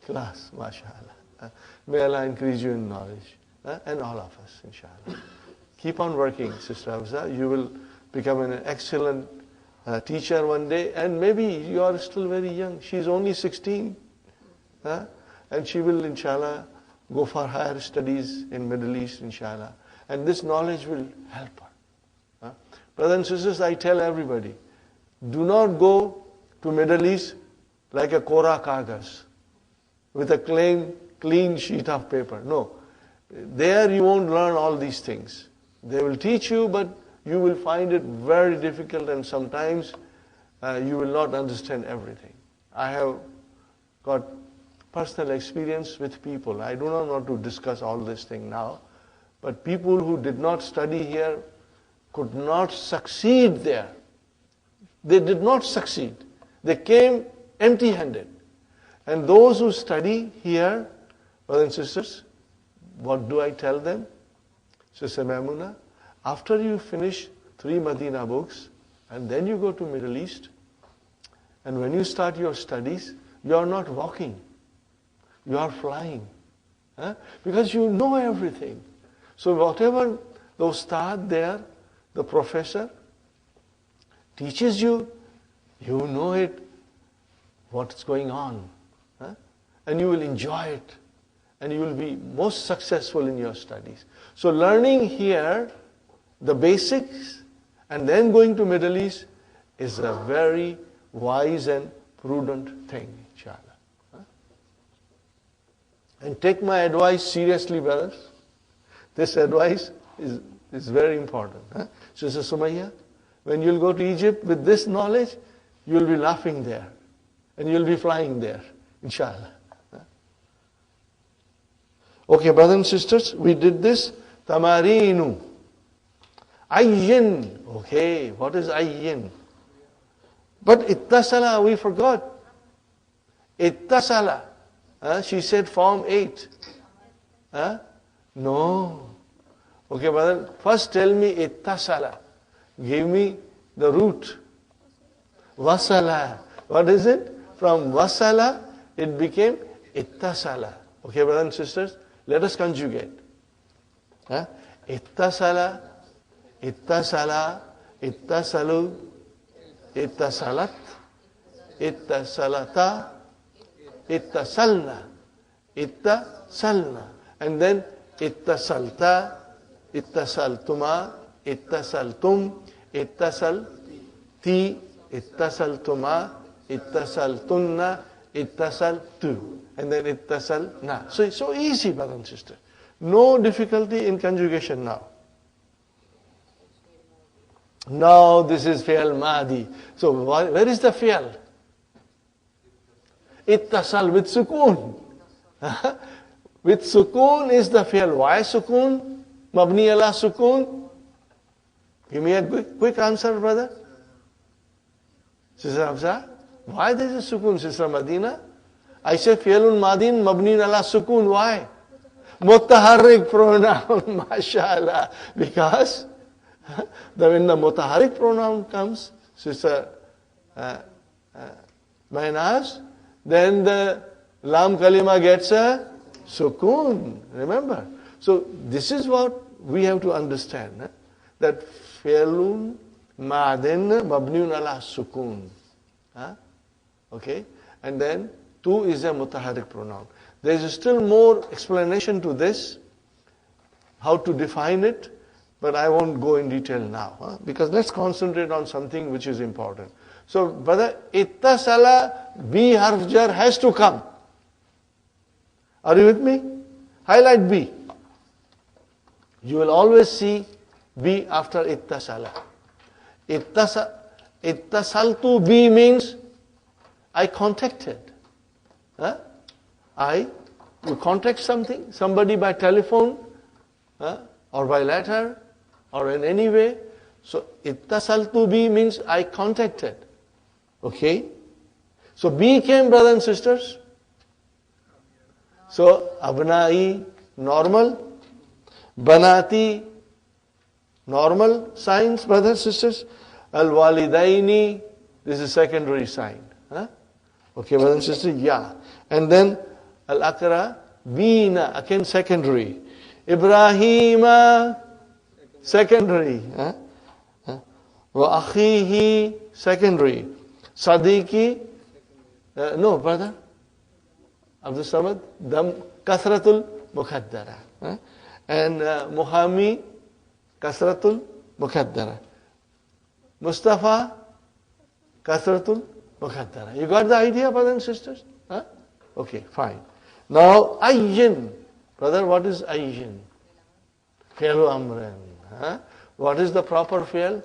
class, mashallah. May Allah increase you in knowledge. And all of us, inshallah. Keep on working, Sister Hafsa. You will become an excellent teacher one day. And maybe you are still very young. She is only 16. And she will, inshallah, go for higher studies in Middle East, inshallah. And this knowledge will help her. Brothers and sisters, I tell everybody, do not go to to Middle East like a Kora Kagas with a clean sheet of paper. No. There you won't learn all these things. They will teach you, but you will find it very difficult, and sometimes you will not understand everything. I have got personal experience with people. I do not want to discuss all this thing now, but people who did not study here could not succeed there. They did not succeed. They came empty-handed. And those who study here, brothers and sisters, what do I tell them? Sister Maimuna, after you finish 3 Madina books, and then you go to Middle East, and when you start your studies, you are not walking. You are flying. Because you know everything. So whatever the ustad there, the professor, teaches you, you know it, what's going on. And you will enjoy it. And you will be most successful in your studies. So learning here, the basics, and then going to Middle East is a very wise and prudent thing, inshallah. And take my advice seriously, brothers. This advice is very important. Sister Sumaya, when you'll go to Egypt with this knowledge, you'll be laughing there. And you'll be flying there, inshallah. Okay, brothers and sisters, we did this. Tamarinu. Ayyin. Okay, what is ayyin? But ittasala, we forgot. Ittasala. She said form 8. No. Okay, brother, first tell me ittasala. Give me the root. Wasala. What is it? From wasala, it became ittasala. Okay, brothers and sisters, let us conjugate. Ittasala, ittasala, ittasalu, ittasalat, ittasalata, ittasalna, ittasalna. And then ittasalta, ittasaltuma, ittasaltum, ittasalti, ittasaltuma, ittasaltunna, ittasaltu. And then ittasalna. So it's so easy, brother and sister. No difficulty in conjugation now. Now this is fi'al madi. So where is the fi'al? Ittasal with sukoon. With sukoon is the fi'al. Why sukoon? Mabni ala sukoon? Give me a quick answer, brother. Sister Hafsa, why there is a sukoon, Sister Madina? I say fi'alun madin mabni ala sukoon. Why? Mutaharrik pronoun, mashallah. Because when the mutaharrik pronoun comes, Sister Maynaz, then the lam kalima gets a sukoon. Remember? So this is what we have to understand. That fi'alun madin mabniun ala sukoon. Okay? And then tu is a mutaharrik pronoun. There is still more explanation to this, how to define it, but I won't go in detail now, because let's concentrate on something which is important. So, brother, ittasala, B harf jar has to come. Are you with me? Highlight B. You will always see B after ittasala. Ittasaltu B means I contacted. You contact somebody by telephone, or by letter, or in any way. So, ittasaltu bi means I contacted. Okay? So, B came, brothers and sisters. So, abnai, normal. Banati, normal signs, brothers and sisters. Al-walidaini, this is secondary sign. Okay, brothers and sisters, yeah. And then, Al-Akra, Bina, again secondary. Ibrahima, secondary. Wa akhihi, secondary. Sadiqi, no, brother. Abdul Samad, Kasratul Mukhaddara. And Muhammi, Kasratul Mukhaddara. Mustafa, Kasratul Muqaddara. You got the idea, brothers and sisters? Huh? Okay, fine. Now, ayyin. Brother, what is ayyin? Fi'lu amrin. Huh? What is the proper fi'l?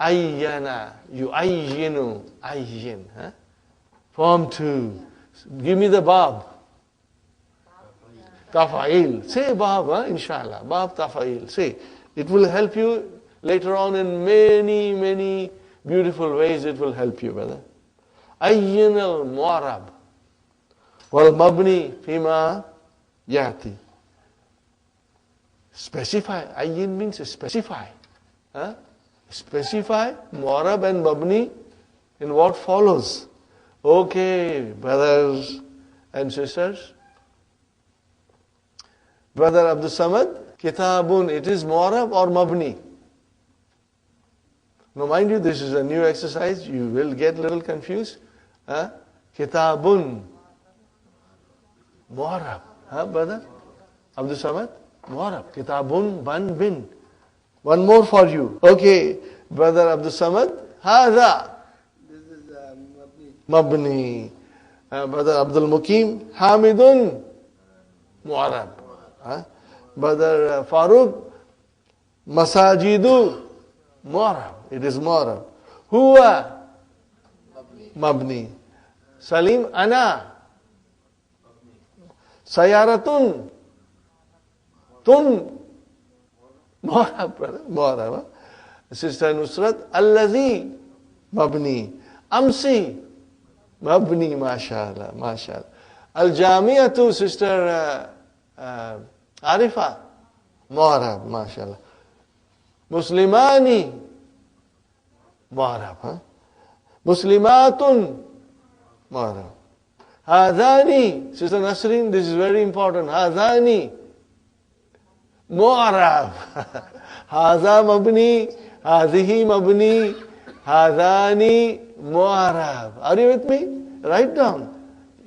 Ayyana. You ayyinu. Ayyin. Huh? Form 2. Give me the bab. Tafa'il. Say bab, huh? Inshallah. Bab tafa'il. Say. It will help you later on in many, many beautiful ways. It will help you, brother. Ayyin al-mu'arab. Wal mabni fima yati. Specify. Ayyin means specify. Huh? Specify mu'arab and mabni in what follows. Okay, brothers and sisters. Brother Abdul Samad, kitabun, it is mu'arab or mabni? Now mind you, this is a new exercise. You will get a little confused. Huh? Kitabun. Mu'arab. Huh, brother? Abdul Samad? Mu'arab. Kitabun ban bin. One more for you. Okay, brother Abdul Samad. Hadha. This is Mabni. Mabni. Brother Abdul Mukim. Hamidun. Mu'arab. Huh? Brother Farooq. Masajidu. Mu'arab. It is Mu'arab. Huwa. Mabni. Salim. Ana. Sayaratun. Tun. Mu'arab, brother. Mu'arab. Huh? Sister Nusrat. Allazi. Mabni. Amsi. Mabni. MashaAllah. MashaAllah. Al-Jamiatu. Sister Arifa. Mu'arab. MashaAllah. Muslimani. Mu'arab. Huh? Muslimatun. Mu'arab. Hadani. Sister Nasreen, this is very important. Hadani. Mu'arab. Hadha mabni. Hadhihi mabni. Hadani. Mu'arab. Are you with me? Write down.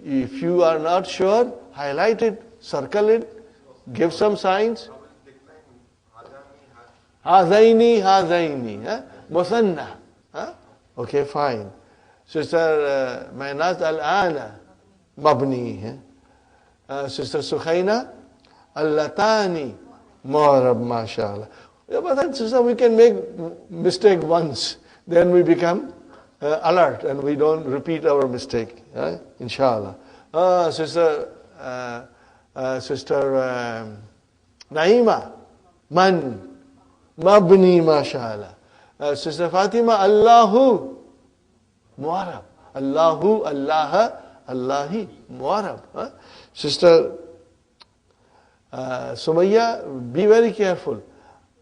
If you are not sure, highlight it, circle it, give some signs. Hazaini, hazaini. Musanna. Okay, fine. Sister Mainaz al-ana. Mabni. Sister Sukhaina. Al-latani. Mu'arab, mashallah. But sister, we can make mistake once. Then we become alert and we don't repeat our mistake. Inshallah. Sister Naima. Man. Mabni, mashallah. Sister Fatima. Allahu. Mu'arab. Allahu, Allah, Allahi. Mu'arab. Sister Sumayya, be very careful.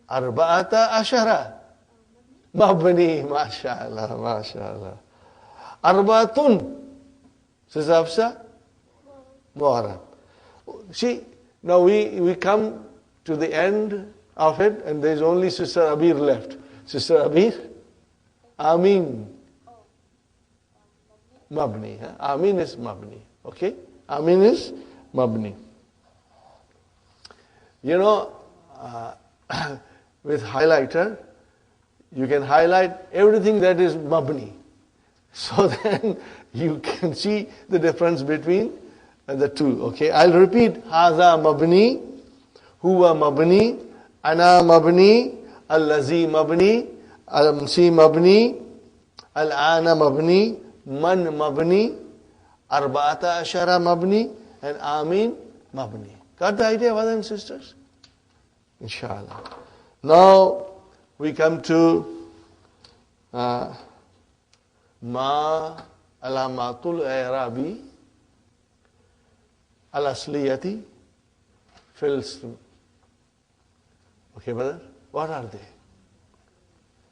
Arba'ata ashara. Mabni, mashallah, mashallah. Arba'atun. Sister Hafsa. Mu'arab. See, now we come to the end of it and there is only Sister Abir left. Sister Abir. Amin. Mabni. Amin is Mabni. Okay? Amin is Mabni. You know, with highlighter, you can highlight everything that is Mabni. So then you can see the difference between the two. Okay? I'll repeat. Haza Mabni. Huwa Mabni. Ana Mabni. Allazi Mabni. Al-Amsi Mabni. Al-Ana Mabni. Man Mabni. Arba'ata Ashara Mabni. And Amin Mabni. Got the idea, brothers and sisters? Inshallah. Now we come to Ma Alamatul I'rabi Al-Asliyati Fil Ism. Okay, brother? What are they?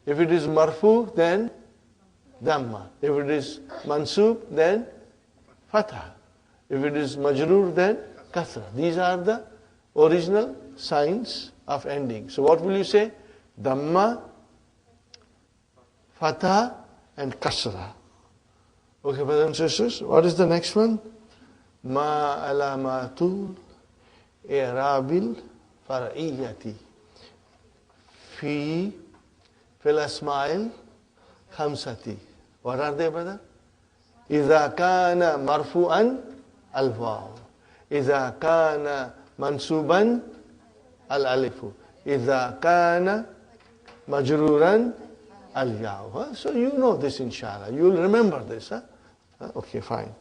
If it is marfu, then Dhamma. If it is mansub, then Fatha. If it is majroor, then Kasra. These are the original signs of ending. So what will you say? Dhamma, Fatha, and Kasra. Okay, brothers and sisters, what is the next one? Ma alamatul i'rabil far'iyyati fil asma'il khamsati. What are they, brother? إذا كان مرفوعا الواو. إذا كان منصوبا الألف. إذا كان مجرورا الياء. So you know this inshallah. You will remember this. Okay, fine.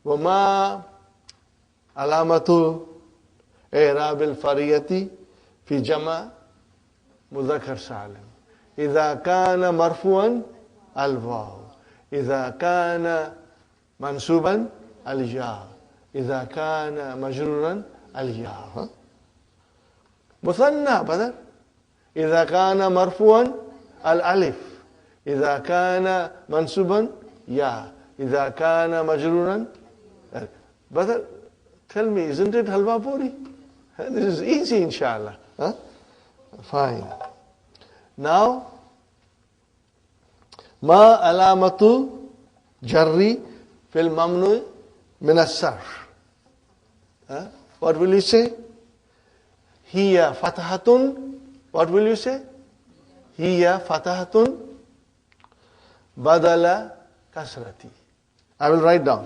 وما علامة إعراب الفرية في جمع مذكر سالم. إذا كان مرفوعا الواو. إذا كان منصوبا الياء. إذا كان مجرورا الياء. مثنى بدل. إذا كان مرفوعا الألف. إذا كان منصوبا يا. إذا كان مجرورا. بدل. Tell me, isn't it halwa puri? This is easy, inshallah. Fine. Now, ما علامة جري في الممنوع من الصرف. What will you say? هي فتحة. What will you say? هي فتحة بدل كسرتي. I will write down.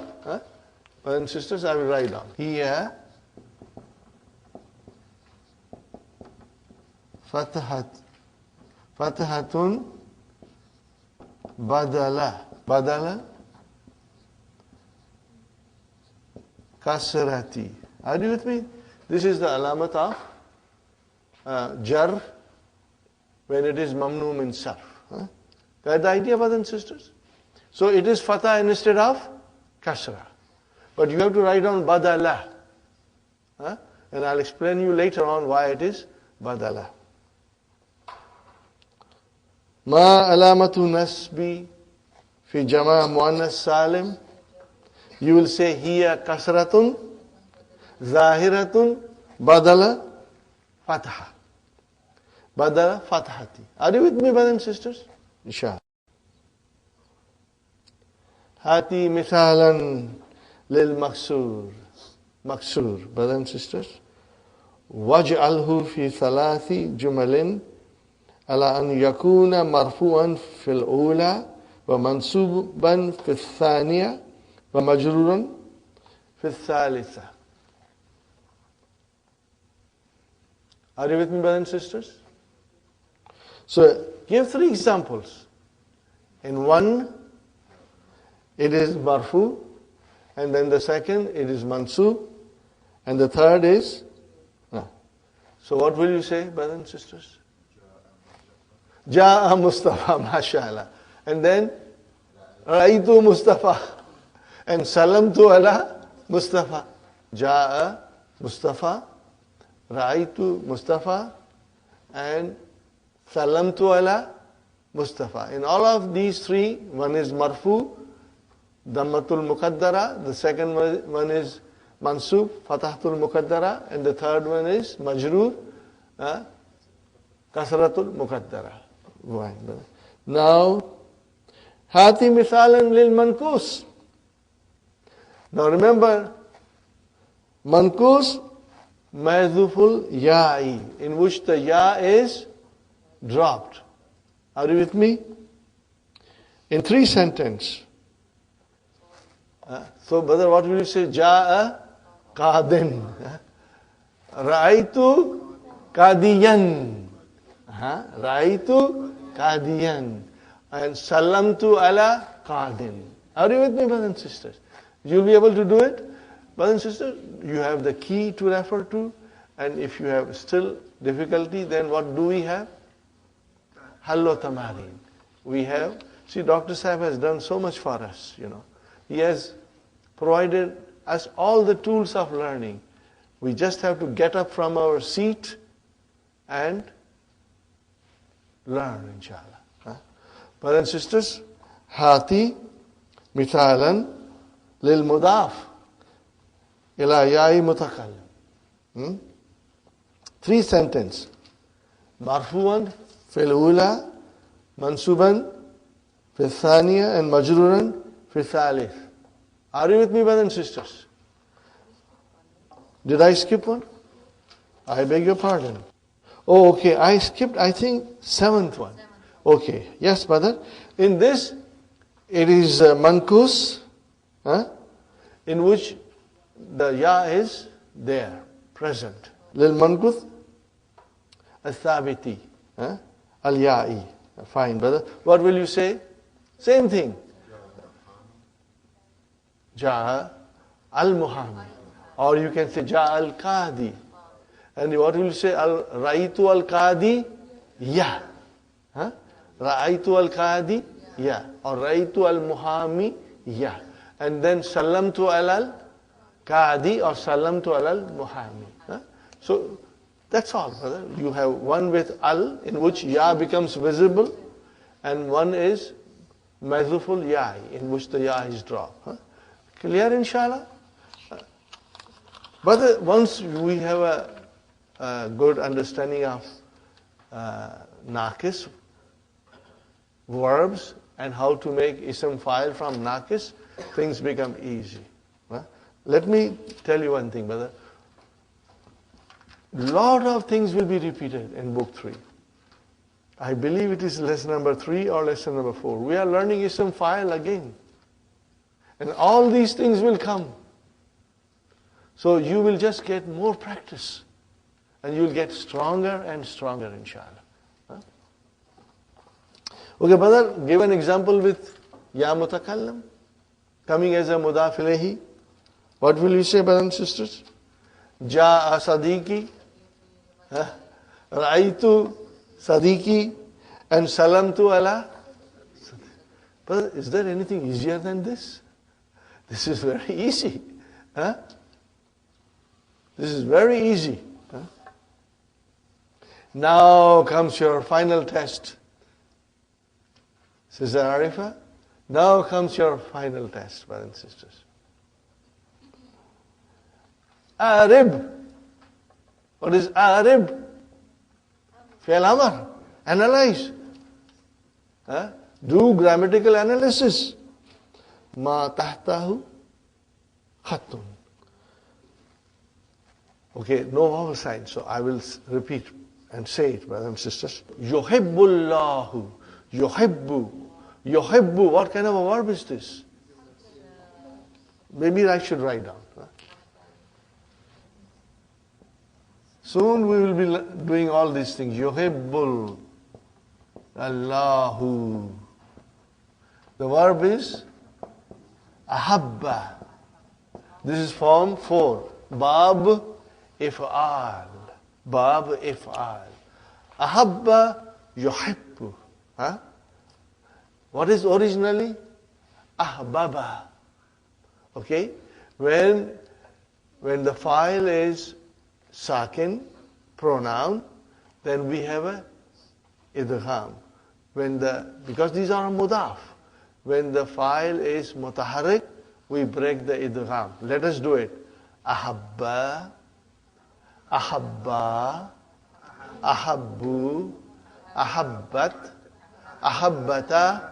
Brothers and sisters, I will write down. هي فتحة بدل كسرتي. Are you with me? This is the alamat of jar when it is mamnu min sarf. Got the idea, brothers and sisters? So it is fatah instead of kasra. But you have to write down badala. And I'll explain you later on why it is badala. ما علامة نسب في جمع مؤنث سالم. You will say هي كسرة ظاهرة بدل فتحة. بدل فتحتي. Are you with me, brothers and sisters? Inshallah. هاتي مثالا للمكسور. مكسور, brothers and sisters. واجعله في ثلاث جمل على أن يكون مرفوعا في الأولى ومنصوبا في الثانية ومجرورا في الثالثة. Are you with me, brothers and sisters? So, give 3 examples. In one, it is marfu, and then the second, it is mansub, and the third is. So, what will you say, brothers and sisters? Ja'a Mustafa, mashallah. And then, Ra'aytu Mustafa. And Salamtu ala Mustafa. Ja'a Mustafa. Ra'aytu Mustafa. And Salamtu ala Mustafa. In all of these 3, one is marfu, Dammatul Muqaddara. The second one is Mansub, Fatahtul Muqaddara. And the third one is Majroor, Kasratul Muqaddara. Now, Hati Mithalan lil Mankus. Now remember, Mankus Mahdhuful Ya'i, in which the Ya is dropped. Are you with me? In 3 sentences. So, brother, what will you say? Ja'a Qadin. Ra'aytu Qadiyan. Ra'aytu Qadiyan. And Salamtu ala Qadin. Are you with me, brothers and sisters? You'll be able to do it. Brothers and sisters, you have the key to refer to. And if you have still difficulty, then what do we have? Hallo Tamarin. We have, see, Dr. Sahib has done so much for us, He has provided us all the tools of learning. We just have to get up from our seat and learn, inshallah. Brothers and sisters, Hati Mithalan lil Mudaf ila Ya'i Mutakallim. 3 sentences. Marfuan fil ula, mansuban fil thaniya, and majruran fil thalith. Are you with me, brothers and sisters? Did I skip one? I beg your pardon. Oh, okay. I skipped, I think, 7th one. Okay. Yes, brother. In this, it is mankus, in which the ya is there, present. Lil mankuth al-thabiti, al-ya'i. Fine, brother. What will you say? Same thing. Ja al-muhami. Or you can say ja al-qadi. And what will you say? Ra'aytu al-qadi? Ya. Ra'aytu al-qadi? Ya. Or ra'aytu al-muhami? Ya. And then sallamtu al-qadi or sallamtu al-muhami. So that's all, brother. You have one with al, in which ya becomes visible, and one is mazuful ya, in which the ya is dropped. Clear, inshallah? But once we have a good understanding of naqis, verbs, and how to make ism file from naqis, things become easy. Let me tell you one thing, brother. Lot of things will be repeated in book 3. I believe it is lesson number 3 or lesson number 4. We are learning ism file again. And all these things will come. So you will just get more practice. And you will get stronger and stronger, inshallah. Okay, brother, give an example with ya mutakallam, coming as a mudaf ilayhi. What will you say, brothers and sisters? Ja'a Sadiqi, Ra'aytu Sadiqi, and Salamtu ala. But is there anything easier than this? This is very easy. This is very easy. Now comes your final test. Sister Arifa, now comes your final test, brothers and sisters. Arib. What is Arib? Fi'al Amr. Analyze. Do grammatical analysis. Ma tahtahu khattun. Okay, no vowel sign, so I will repeat and say it, brothers and sisters. Yuhibbullahu. Yuhibbu. Yuhibbu. What kind of a verb is this? Maybe I should write down. Soon we will be doing all these things. Yuhibbul Allahu. The verb is ahabba. This is form 4. Bab if'al. Bab if'al. Ahabba yuhibbu. What is originally? Ahbaba. Okay? When the file is sakin, pronoun, then we have a idgham. Because these are mudaf. When the file is mutaharrik, we break the idgham. Let us do it. Ahabba, ahabba, ahabbu, ahabbat, ahabbata,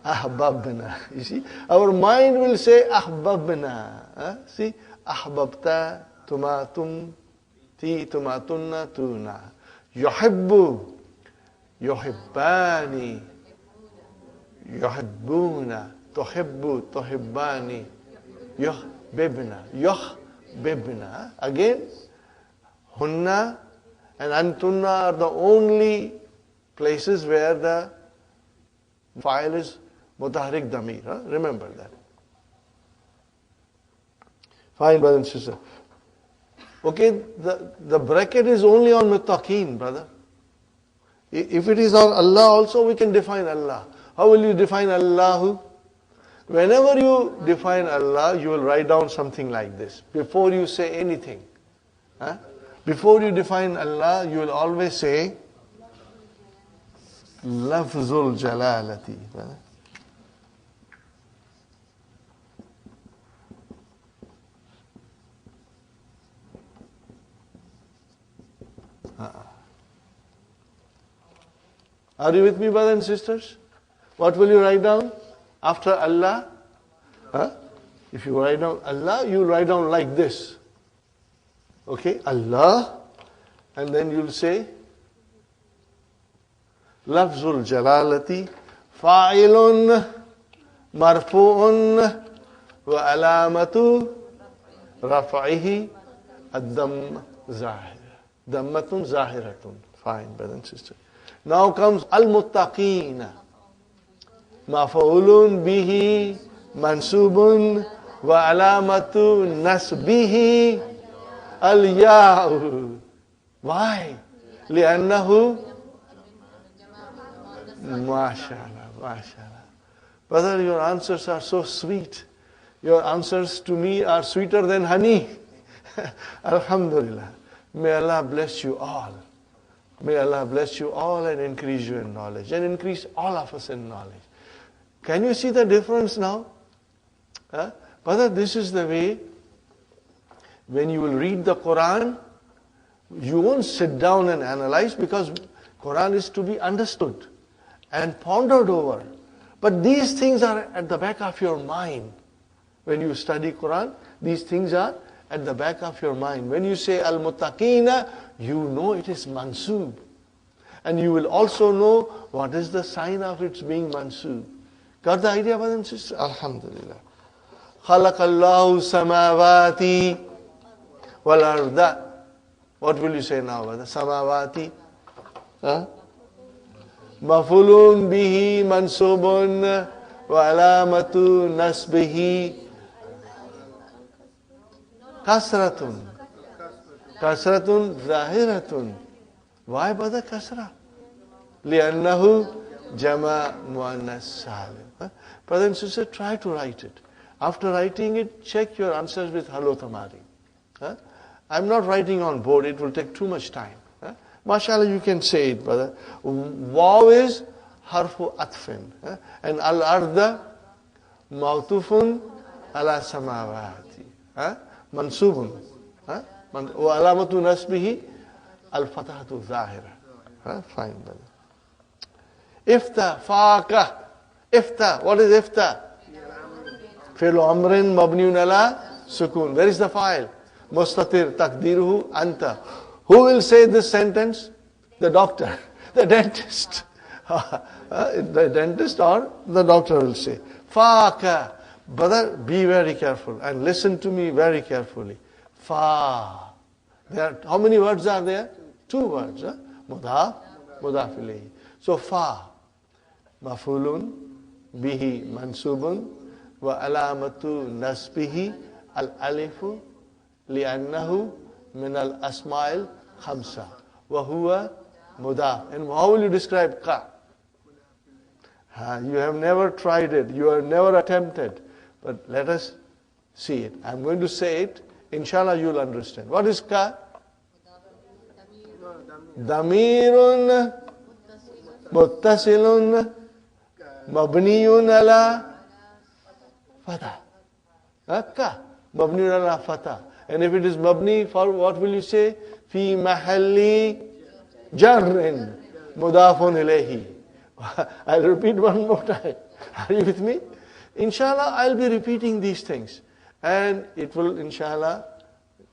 ahbabna. You see, our mind will say ahbabna. See, ahbabta, tumatum, ti, tumatunna, tuna. Yuhibbu, yuhibbani, yuhibbuna, tuhibbu, tuhibbani, yuhbibna, yuhbibna. Again, hunna and antunna are the only places where the file is mutaharrik damir. Remember that. Fine, brother and sister. Okay, the bracket is only on muttaqeen, brother. If it is on Allah also, we can define Allah. How will you define Allahu? Whenever you define Allah, you will write down something like this. Before you say anything. Before you define Allah, you will always say Lafzul Jalalati. Are you with me, brothers and sisters? What will you write down after Allah? If you write down Allah, you will write down like this. Okay, Allah, and then you'll say Lafzul Jalalati Fa'ilun Marfu'un وعلامة رفعه الدم ظاهر. Dammatun zahiratun. Fine, brother and sister. Now comes al-muttaqina. Maf'ulun bihi mansubun wa alamatu nasbihi al-ya'u. Why? لأنه mashallah, mashallah. Brother, your answers are so sweet. Your answers to me are sweeter than honey. Alhamdulillah. May Allah bless you all. May Allah bless you all and increase you in knowledge and increase all of us in knowledge. Can you see the difference now? Brother, this is the way when you will read the Quran, you won't sit down and analyze because Quran is to be understood and pondered over. But these things are at the back of your mind. When you study Quran, these things are at the back of your mind. When you say al-muttaqina, you know it is mansoob. And you will also know what is the sign of its being mansoob. Got the idea, brothers and sisters? Alhamdulillah. Khalaqallahu samawati wal arda. What will you say now, brother? Samawati? Mafulun bihi mansubun wa alamatu nasbihi kasratun. Kasratun zahiratun. Why brother kasra? Li'annahu jama muannas salim. Brother and sister, try to write it. After writing it, check your answers with Hello Tamari. I'm not writing on board, it will take too much time. Mashallah, you can say it, brother. Waw is harfu atfin. And al-arda mawtufun ala samawati. Mansubun. Wa alamatu nasbihi al-fatahatu zahira. Fine, brother. Ifta, faqa. Ifta, what is ifta? Fi'lu amrin mabniun ala sukun. Where is the file? Mustatir takdiruhu anta. Who will say this sentence? The doctor, the dentist. The dentist or the doctor will say. Faqa. Brother, be very careful and listen to me very carefully. Fa. How many words are there? Two words. Mudaf, mudaf ilayhi. So fa. Mafulun bihi mansubun wa alamatu nasbihi al-alifu li'annahu min al-asma'il khamsa wa huwa mudaf. And how will you describe ka? You have never tried it. You have never attempted. But let us see it. I'm going to say it. Inshallah, you'll understand. What is ka? Damirun muttasilun mabniyun ala fatah. Ka. Mabniyun ala fatah. And if it is mabni, for what will you say? Fi mahalli jarrin mudafun ilayhi. I'll repeat one more time. Are you with me? Inshallah, I'll be repeating these things. And it will, inshallah,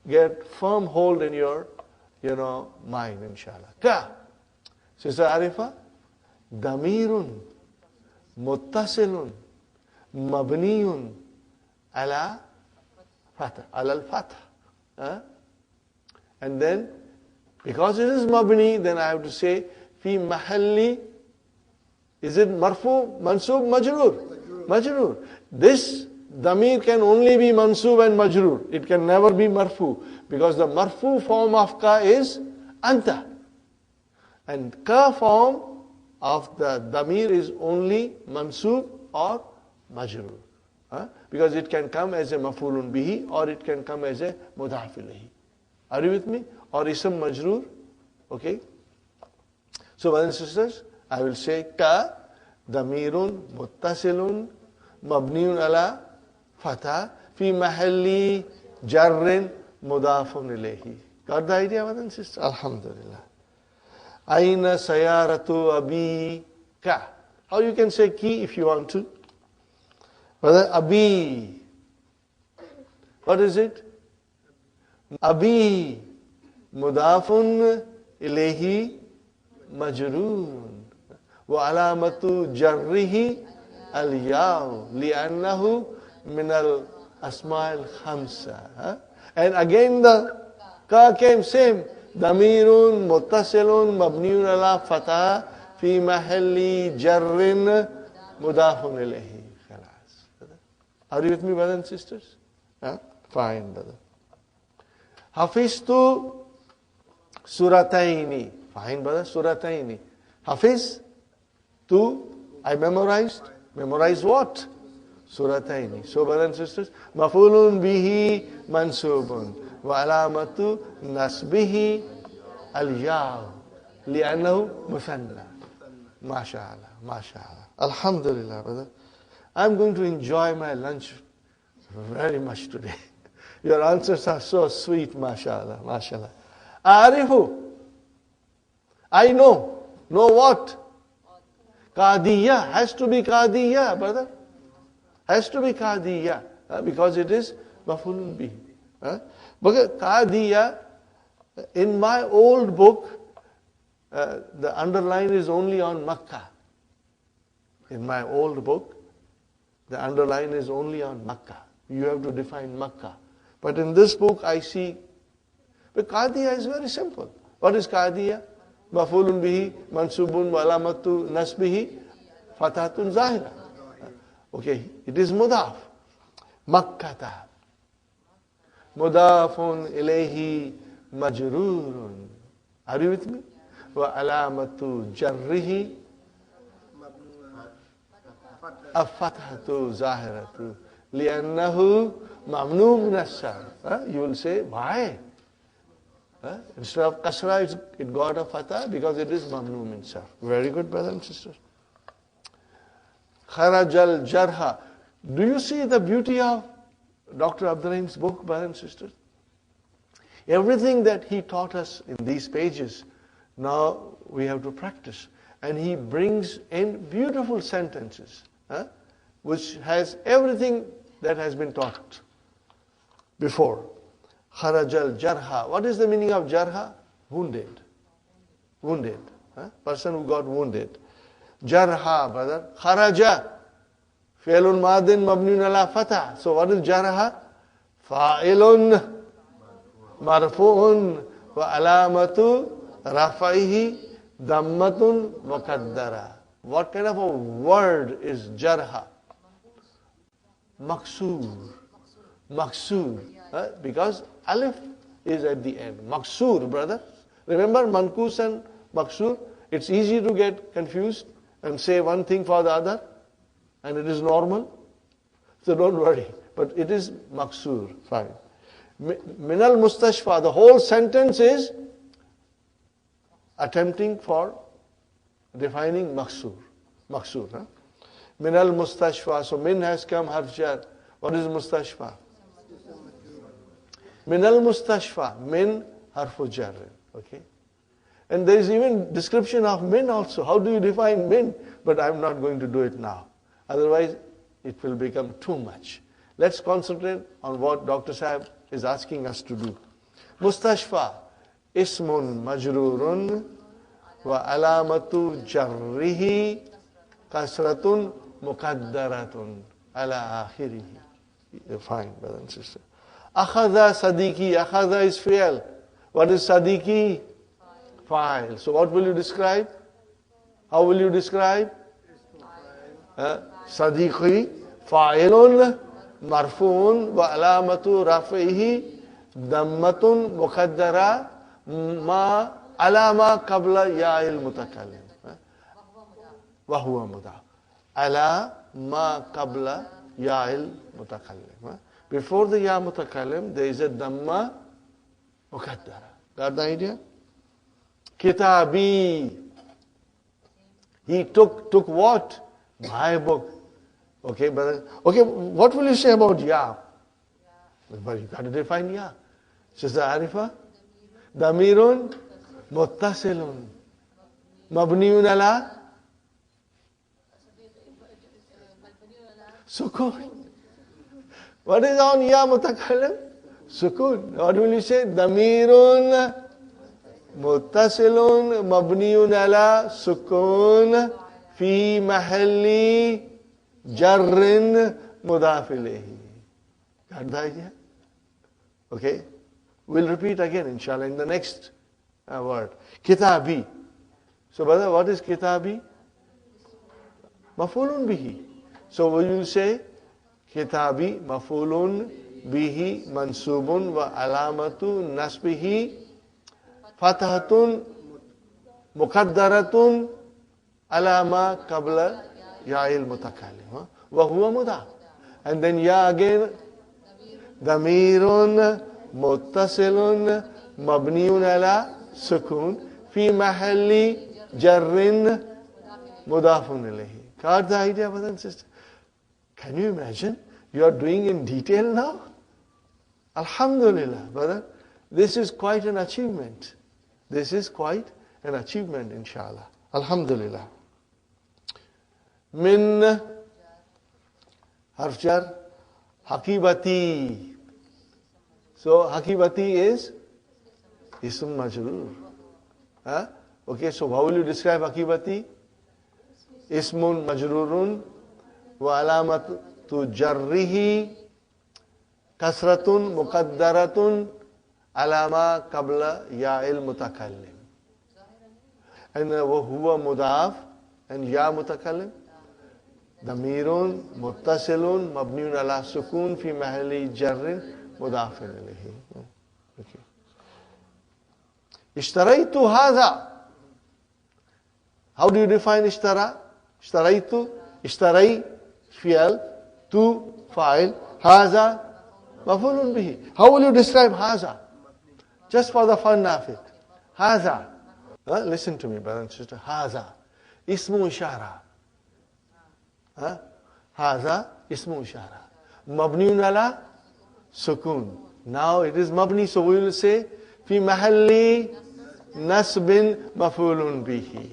get firm hold in your, mind, inshallah. Ka. Sister Arifa. Damirun. Muttasilun. Mabniyun. Ala fatah. Ala al-fatah. And then, because it is mabni, then I have to say, fi mahalli. Is it marfu, mansub, majroor? Majroor. This damir can only be mansub and majroor. It can never be marfu. Because the marfu form of ka is anta. And ka form of the damir is only mansub or majroor. Because it can come as a mafulun bihi or it can come as a mudaf ilayhi. Are you with me? Or ism majroor. Okay. So brothers and sisters, I will say ka damirun muttasilun mabniun ala fatah fi mahalli jarrin mudafun ilayhi. Got the idea, brothers and sisters? Alhamdulillah. Aina sayaratu abi ka. How you can say ki if you want to? Brother, abi. What is it? Abi mudafun ilayhi majroon. Wa alamatu jarrihi al-yaw li'annahu min Asma'il Khamsa. Huh? And again the ka came same. Damirun muttasilun mabniun ala fatah fi mahalli jarrin mudafun ilayhi. Khalas. Are you with me, brothers and sisters? Huh? Fine, brother. Hafiztu surataini. Fine, brother. Surataini. Hafiz tu. I memorized. Memorized what? Surataini. So, brothers and sisters, mafulun bihi mansubun wa alamatu nasbihi al-yaw li'annahu musanna. MashaAllah, MashaAllah. Alhamdulillah, brother. I'm going to enjoy my lunch very much today. Your answers are so sweet, MashaAllah, MashaAllah. Arifu. I know. Know what? Qadiyya. Has to be Qadiyya, brother. Has to be Qadiyya. Because it is mafulun bihi. Because Qadiyya, in my old book, the underline is only on Makkah. In my old book, the underline is only on Makkah. You have to define Makkah. But in this book, I see, but Qadiyya is very simple. What is Qadiyya? Mafulun bihi, mansubun, wa alamatu nasbihi, fathatun zahira. Okay, it is mudaf. Makkata. Mudafun ilayhi majrurun. Are you with me? Wa alamatu jarrihi afathatu zahiratu. Li'annahu mamnu min as-sarf. You will say, why? Instead of kasra, it got a fatah because it is mamnu min sarf. Very good, brothers and sisters. Kharajal jarha. Do you see the beauty of Dr. Abdurrahim's book, brothers and sisters? Everything that he taught us in these pages, now we have to practice. And he brings in beautiful sentences, which has everything that has been taught before. Kharajal jarha. What is the meaning of jarha? Wounded. Wounded. Person who got wounded. Jarha, brother. Kharaja. Fi'lun madin mabniun ala fatah. So what is jarha? Fa'ilun marfu'un wa alamatu rafaihi dammatun muqaddara. What kind of a word is jarha? Maksur. Maksur. Because alif is at the end. Maksur, brother. Remember mankus and maksur? It's easy to get confused and say one thing for the other. And it is normal. So don't worry. But it is maksur. Fine. Minal mustashfa. The whole sentence is attempting for defining maksur. Maksur. Minal mustashfa. So min has come harf jar. What is mustashfa? Minal mustashfa. Min harfu jar. Okay. And there is even description of min also. How do you define min? But I'm not going to do it now. Otherwise, it will become too much. Let's concentrate on what Dr. Sahib is asking us to do. Mustashfa. Ismun majrurun wa alamatu jarrihi kasratun muqaddaratun ala akhirihi. Fine, brother and sister. Akhadha sadiki. Akhadha is fi'al. What is sadiki? Fa'il. So what will you describe? How will you describe? Sadiqi fa'ilun marfu'un wa alamatu rafihi dammatun muqaddara ma alama qabla ya'il mutakallim. Wa huwa mudaf. Ala ma qabla ya'il mutakallim. Before the ya mutakallim, there is a damma muqaddara. Got the idea? Kitabi. He took what? My book. Okay, brother. Okay, what will you say about ya? But you got to define ya. Sister Arifa? Damirun muttasilun. Mabniun ala sukun. What is on ya mutakallim? Sukun. What will you say? Damirun muttasilun mabniun ala sukun fi mahalli jarrin mudaf ilayhi. Got the idea? Okay? We'll repeat again, inshallah, in the next word. Kitabi. So, brother, what is kitabi? Mafulun bihi. So, we will say, kitabi mafulun bihi mansubun wa alamatu nasbihi fathatun muqaddaratun alama qabla ya'il mutakallim. Wa huwa mudaf. And then ya again, damirun muttasilun mabniun ala sukun fi mahalli jarrin mudafun ilayhi. Got the idea, brother and sister? Can you imagine? You are doing in detail now? Alhamdulillah, brother. This is quite an achievement. This is quite an achievement, inshallah. Alhamdulillah. Min harf jar, hakibati. So, hakibati is ism majroor. Huh? Okay, so how will you describe hakibati? Ismun majrurun wa alamatu jarrihi kasratun muqaddaratun alama qabla ya'il mutakallim. And huwa mudaf and ya mutakallim. Damirun muttasilun mabniun ala sukun fi mahalli jarrin mudafin ilayhi. Okay. Ishtaraitu hadha. How do you define ishtara? Ishtaraitu, ishtarai, fi'al, tu, fa'il, hadha, mafulun bihi. How will you describe hadha? Just for the fun of it. Hadha. Listen to me, brother and sister. Hadha. Ismu ishara. Hadha, ismu ishara. Mabniun ala sukun. Now it is mabni, so we will say, fi mahalli nasbin mafulun bihi.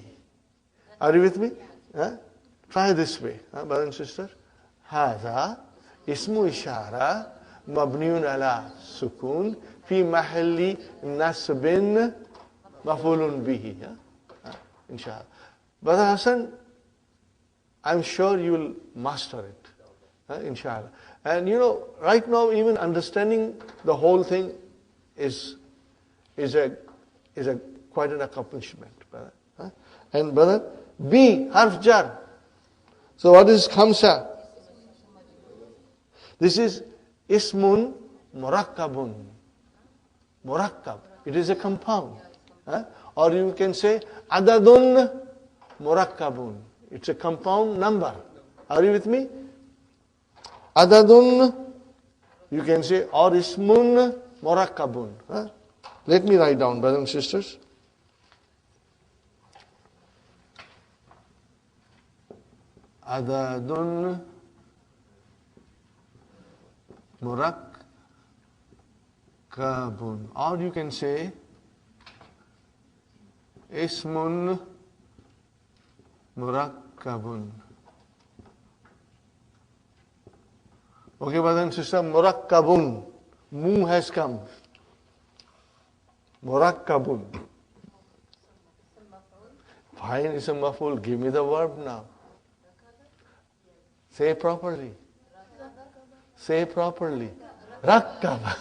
Are you with me? Try this way, brother and sister. Hadha ismu ishara mabniun ala sukun fi mahalli nasbin mafulun bihi. Inshallah. Brother Hassan, I'm sure you will master it. Inshallah. And you know, right now even understanding the whole thing is a quite an accomplishment, brother. And brother, B, harf jar. So what is khamsa? This is ismun murakkabun. Murakkab. It is a compound. Or you can say adadun murakkabun. It's a compound number. Are you with me? Adadun, you can say, or ismun murakkabun. Let me write down, brothers and sisters. Adadun murakkabun. Or you can say ismun murakkabun. Okay, brother and sister, murakkabun. Mu has come. Murakkabun. Fine, it's a maful. Give me the verb now. Say properly. Say properly. Rakkaba.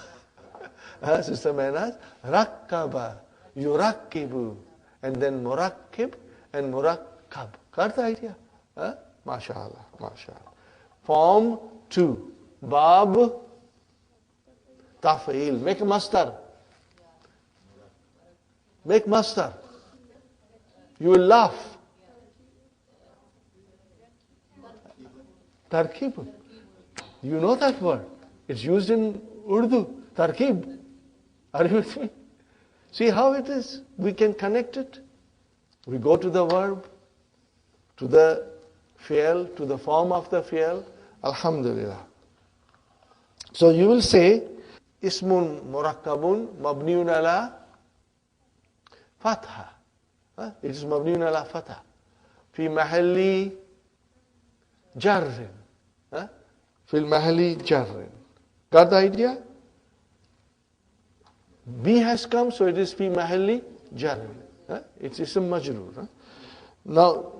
Sister Mehnaz, rakkaba. Yurakkibu. And then murakkib and murakkab. Got the idea? MashaAllah. MashaAllah. Form 2. Bab Taf'il. Make a mastar. Make mastar. You will laugh. Tarkib. You know that word. It's used in Urdu. Tarkib. Are you with me? See how it is? We can connect it. We go to the verb, to the fi'l, to the form of the fi'l. Alhamdulillah. So you will say, Ismun murakkabun mabniun ala fatha. It is mabniun ala fatha. Fi mahalli jarrin. Fi mahalli jarrin. Got the idea? B has come, so it is fi mahalli jarrin. It's ism majroor. Now,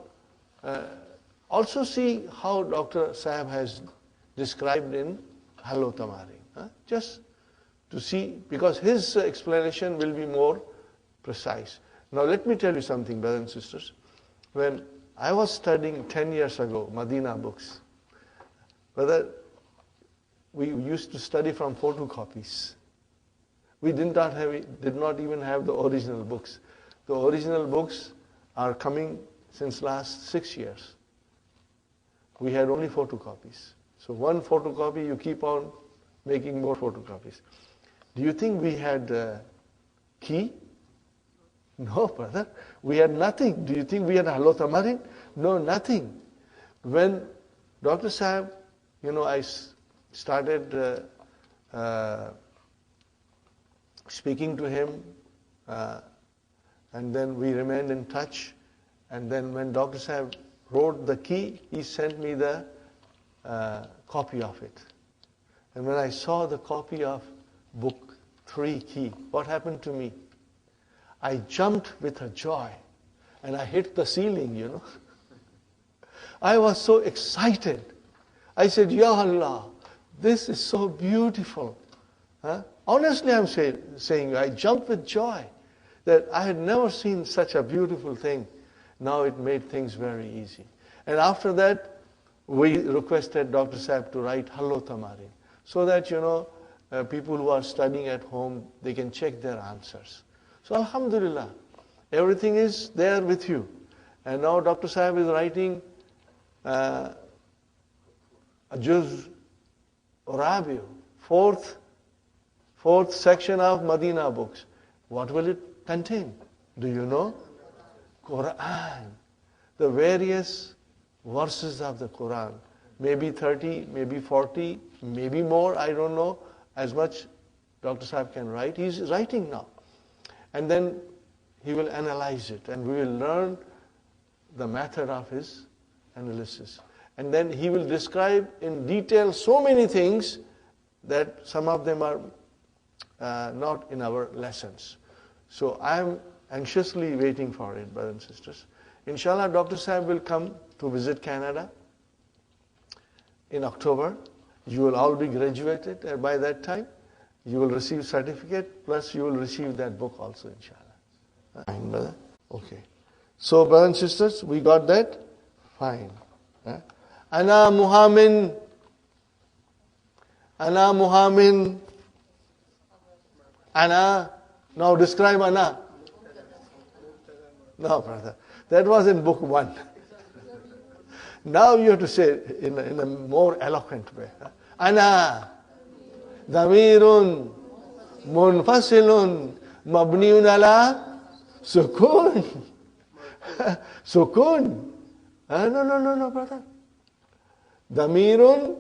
also see how Dr. Sahib has described in Hello Tamari. Just to see, because his explanation will be more precise. Now let me tell you something, brothers and sisters. When I was studying 10 years ago, Madina books, brother, we used to study from photocopies. We did not even have the original books. The original books are coming since last 6 years. We had only photocopies. So one photocopy, you keep on making more photocopies. Do you think we had key? No, brother. We had nothing. Do you think we had Hallo Tamarin? No, nothing. When Dr. Sahib, I started speaking to him, and then we remained in touch. And then when Dr. Sahib wrote the key, he sent me the copy of it. And when I saw the copy of book 3 key, what happened to me? I jumped with a joy and I hit the ceiling, I was so excited. I said, Ya Allah, this is so beautiful. Honestly, I'm saying, I jumped with joy that I had never seen such a beautiful thing. Now it made things very easy. And after that, we requested Dr. Sahib to write Hallo Tamarin, so that, people who are studying at home, they can check their answers. So Alhamdulillah, everything is there with you. And now Dr. Sahib is writing a Juz Rabiu, fourth section of Madina books. What will it contain? Do you know? Quran. The various verses of the Quran. Maybe 30, maybe 40, maybe more, I don't know. As much Dr. Sahib can write. He's writing now. And then he will analyze it, and we will learn the method of his analysis. And then he will describe in detail so many things that some of them are not in our lessons. So I am anxiously waiting for it, brothers and sisters. Inshallah, Dr. Sahib will come to visit Canada in October. You will all be graduated by that time. You will receive certificate, plus you will receive that book also, inshallah. Fine, brother? Okay. So, brothers and sisters, we got that? Fine. Ana Muhammad. Ana. Now describe Ana. No, brother. That was in book 1. Now you have to say it in a more eloquent way. Ana. Damirun. Munfasilun. Mabniun ala. Sukun. Sukun. No, brother. Damirun.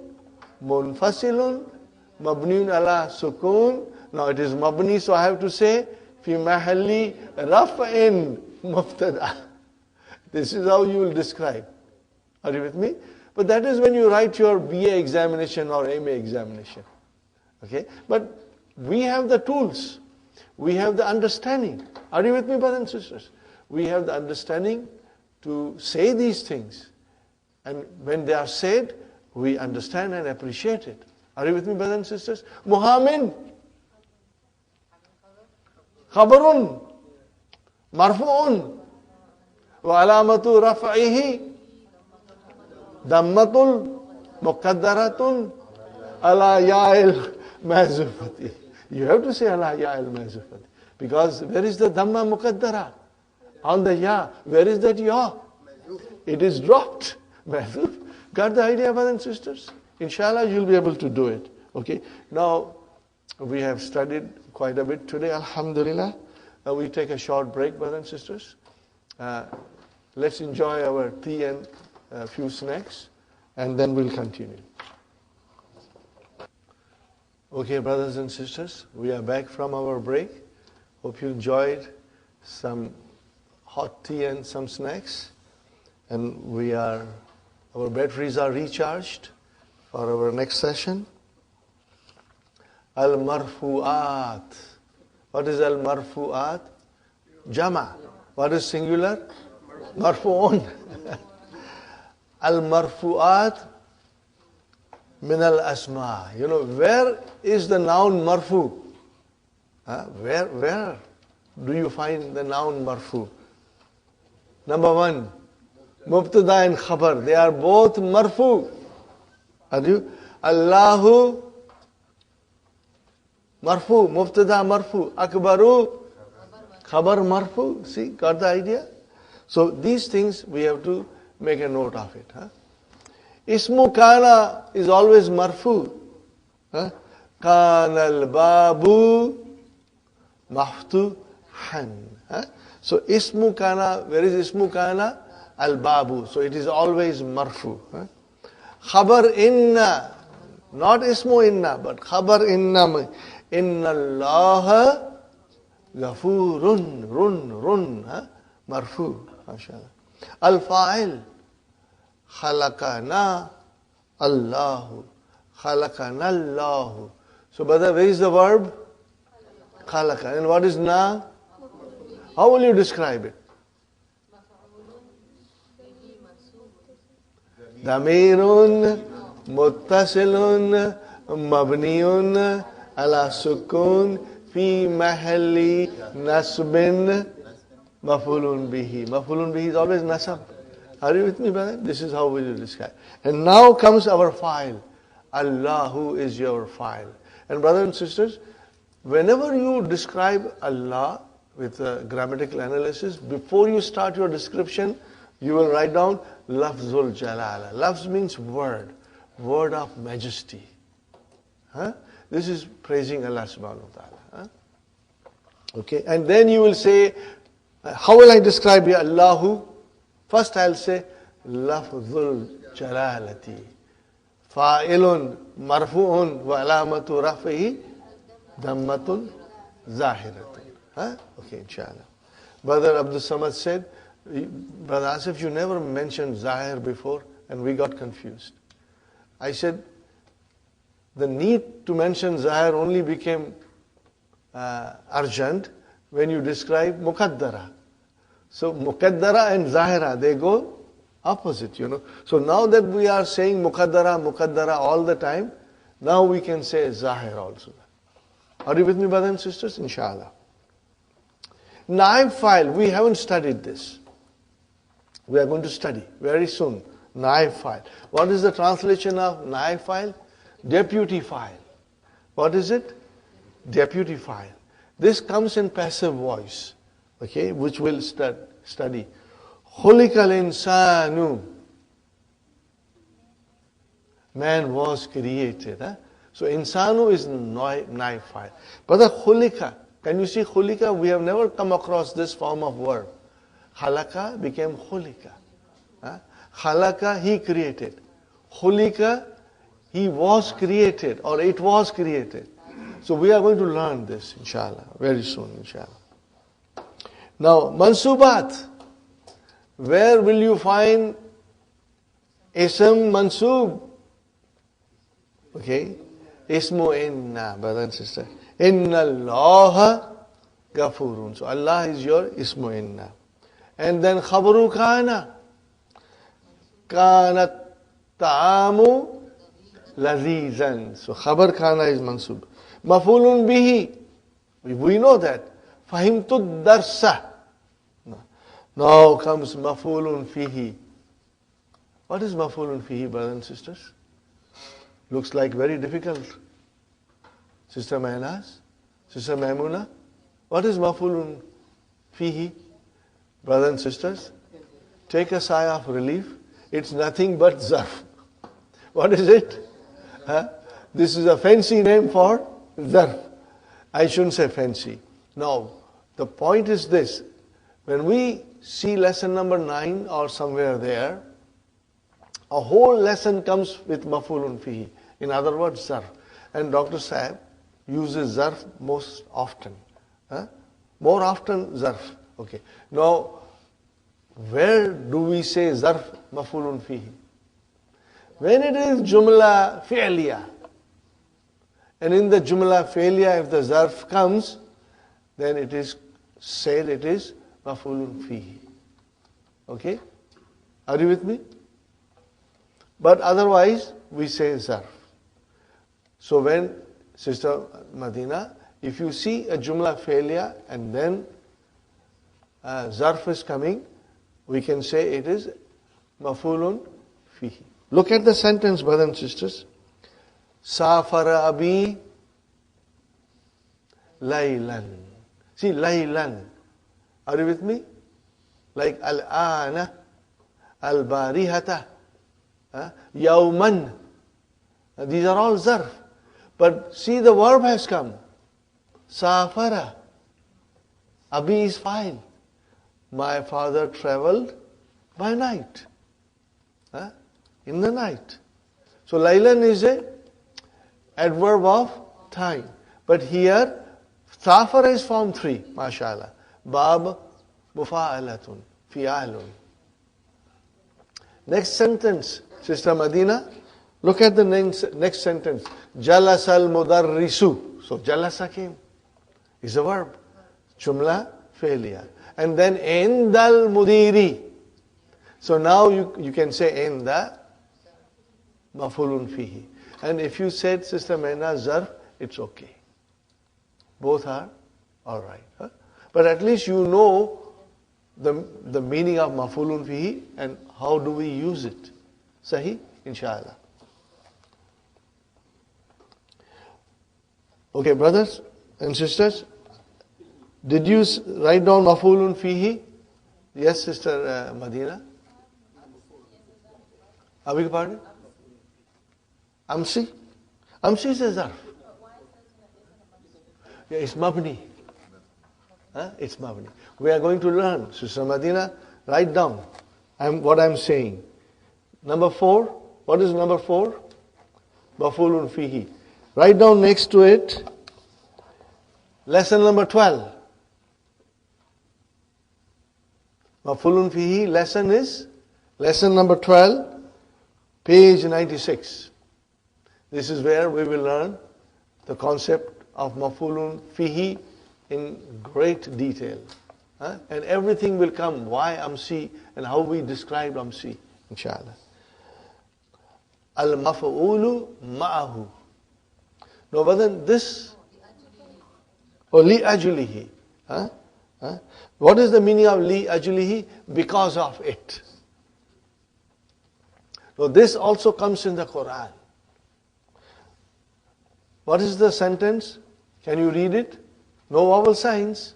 Munfasilun. Mabniun ala sukun. Now it is mabni, so I have to say fi mahalli raf'in mubtada. This is how you will describe. Are you with me? But that is when you write your BA examination or MA examination. Okay? But we have the tools. We have the understanding. Are you with me, brothers and sisters? We have the understanding to say these things. And when they are said, we understand and appreciate it. Are you with me, brothers and sisters? Muhammad. Khabarun. Marfu'un. Wa alamatu raf'ihi. Dammatul muqaddaratun ala ya'il mazufati. You have to say ala ya'il mazufati. Because where is the damma muqaddara? On the ya. Where is that ya? It is dropped. Mazuf. Got the idea, brothers and sisters? Inshallah, you'll be able to do it. Okay. Now, we have studied quite a bit today, alhamdulillah. We take a short break, brothers and sisters. Let's enjoy our tea and a few snacks, and then we'll continue. Okay, brothers and sisters, we are back from our break. Hope you enjoyed some hot tea and some snacks. And our batteries are recharged for our next session. Al-Marfu'at. What is Al-Marfu'at? Jama. What is singular? Marfu'un. Al-Marfu'at Minal asma. Where is the noun marfu? Where do you find the noun marfu? Number one, mubtada and khabar. They are both marfu. Allahu marfu, mubtada marfu, akbaru khabar marfu. See, got the idea? So these things we have to make a note of it. Ismu kana is always marfu. Kana al-babu maftuhan. So ismu kana, where is ismu kana? Al-babu. So it is always marfu. Khabar inna, not ismu inna, but khabar inna. Inna Allah ghafurun, run, marfu. MashaAllah. Al-fa'il, khalaqana Allahu, khalaqana Allahu. So brother, where is the verb? Khalaqa. And what is na? How will you describe it? Damirun, muttasilun, mabniun, ala sukun, fi mahalli, nasbin, mafulun bihi. Mafulun bihi is always nasab. Are you with me, brother? This is how we will describe. And now comes our file. Allahu is your file. And brothers and sisters, whenever you describe Allah with a grammatical analysis, before you start your description, you will write down Lafzul Jalala. Lafz means word of majesty. This is praising Allah subhanahu wa ta'ala. Okay, and then you will say, how will I describe Allahu? First I'll say, Lafzul Jalalati. Fa'ilun marfu'un wa alamatu rafihi dammatun zahiratun. Okay, inshallah. Brother Abdul Samad said, Brother Asif, you never mentioned Zahir before, and we got confused. I said, the need to mention Zahir only became urgent when you describe Muqaddara. So Muqaddara and Zahira, they go opposite, So now that we are saying Muqaddara all the time, now we can say Zahir also. Are you with me, brothers and sisters? Inshallah. Naib file, we haven't studied this. We are going to study very soon. Naib file. What is the translation of Naib file? Deputy file. What is it? Deputy file. This comes in passive voice, okay, which we'll study. Khuliqal insanu. Man was created. So insanu is naib file. But the khulika, can you see khulika? We have never come across this form of verb. Khalaqa became khulika. Khalaqa, he created. Khulika, he was created, or it was created. So we are going to learn this, inshallah, very soon, inshallah. Now, mansubat. Where will you find ism mansub? Okay. Ismu inna, brother and sister. Inna Allah ghafurun. So Allah is your ismu inna. And then khabaru kana. Kana ta'amu lazizan. So khabar kana is mansub. Mafulun bihi. We know that. Fahimtu darsa. Now comes mafulun fihi. What is mafulun fihi, brothers and sisters? Looks like very difficult. Sister Mahanas? Sister Maimuna? What is mafulun fihi? Brothers and sisters, take a sigh of relief. It's nothing but zarf. What is it? This is a fancy name for zarf. I shouldn't say fancy. Now, the point is this. When we see lesson number 9 or somewhere there, a whole lesson comes with mafulun fihi. In other words, zarf. And Dr. Saab uses zarf most often. More often zarf. Okay. Now, where do we say zarf mafulun fihi? When it is jumla fi'liya. And in the jumla fi'liya, if the zarf comes, then it is said it is mafulun fihi. Okay? Are you with me? But otherwise, we say zarf. So when, Sister Madina, if you see a jumla failure and then zarf is coming, we can say it is mafulun fihi. Look at the sentence, brothers and sisters. Safara abi laylan. See, laylan. Are you with me? Like al-ana, al-barihata, yawman. These are all zarf. But see, the verb has come. Safara. Abi is fine. My father traveled by night. In the night. So laylan is a adverb of time. But here, safara is form 3, mashallah. Bab mufa'alatun, fi'alun. Next sentence, Sister Madina, look at the next sentence. Jalasal mudarrisu. So jalasa came. Is a verb. Jumla failure. And then endal mudiri. So now you can say enda mafulun fihi. And if you said, Sister Mena, zarf, it's okay. Both are alright. But at least you know the meaning of mafulun fihi and how do we use it. Sahi? Inshallah. Okay, brothers and sisters, did you write down mafulun fihi? Yes, Sister Madina? I beg your pardon? Amsi? Amsi is a zarf. Yeah, it's mabni. It's mabni. We are going to learn. Sister Madina, write down what I'm saying. Number 4. What is number 4? Mafulun fihi. Write down next to it. Lesson number 12. Mafulun fihi lesson is lesson number 12, page 96. This is where we will learn the concept of mafulun fihi in great detail. And everything will come, why amsi and how we describe amsi, inshallah. Al-maf'ulu ma'ahu. No, but then this, or li ajlihi. What is the meaning of li ajlihi? Because of it. So this also comes in the Quran. What is the sentence? Can you read it? No vowel signs.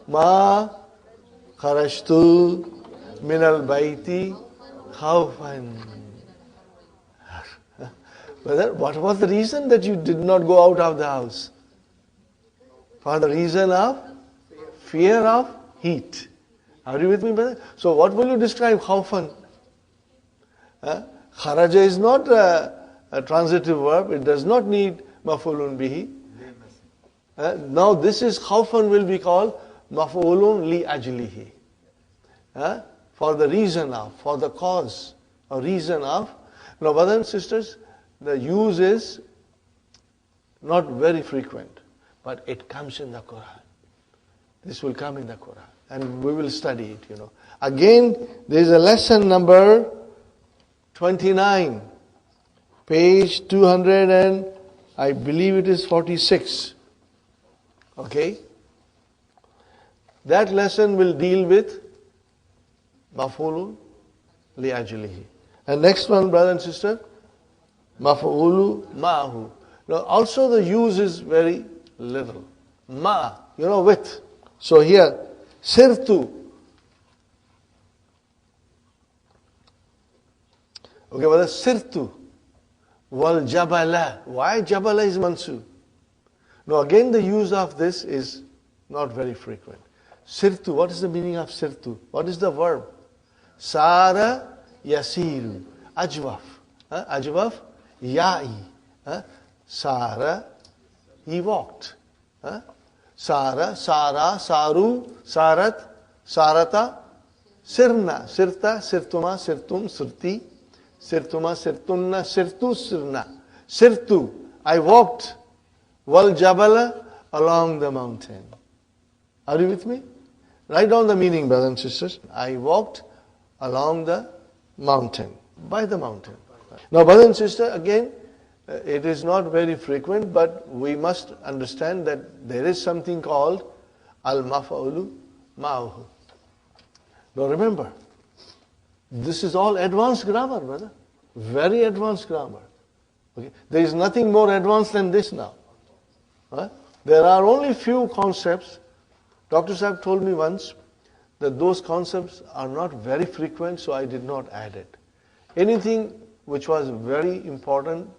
Ma kharajtu min al-bayti khawfan. What was the reason that you did not go out of the house? For the reason of fear of heat. Are you with me, brother? So what will you describe khawfan? Kharaja is not a transitive verb. It does not need maf'ulun bihi. Now this is khawfan will be called maf'ulun li ajlihi. For the reason of, for the cause, or reason of. Now, brothers and sisters, the use is not very frequent, but it comes in the Quran. This will come in the Quran, and we will study it, Again, there is a lesson number 29, page 200 and I believe it is 46. Okay? That lesson will deal with maf'ulun li ajlihi. And next one, brother and sister, maf'ulu ma'ahu. Now also the use is very little. Ma, with. So here, sirtu. Okay, brother, sirtu. Wal jabala. Why jabala is mansub? Now again the use of this is not very frequent. Sirtu, what is the meaning of sirtu? What is the verb? Sara yasiru. Ajwaf. Ajwaf, ya'i. Sara, he walked. Sara, Sara, Saru, Sarat, Sarata, Sirna, Sirta, Sirtuma, Sirtum, Sirti, Sirtuma, Sirtunna, Sirtu, Sirna. Sirtu, I walked. Wal Jabala, along the mountain. Are you with me? Write down the meaning, brothers and sisters. I walked along the mountain. By the mountain. Now, brothers and sisters, again, It is not very frequent, but we must understand that there is something called al-maf'ulu ma'ahu. Now remember, this is all advanced grammar, brother. Very advanced grammar. Okay? There is nothing more advanced than this now. Huh? There are only few concepts. Dr. Saab told me once that those concepts are not very frequent, so I did not add it. Anything which was very important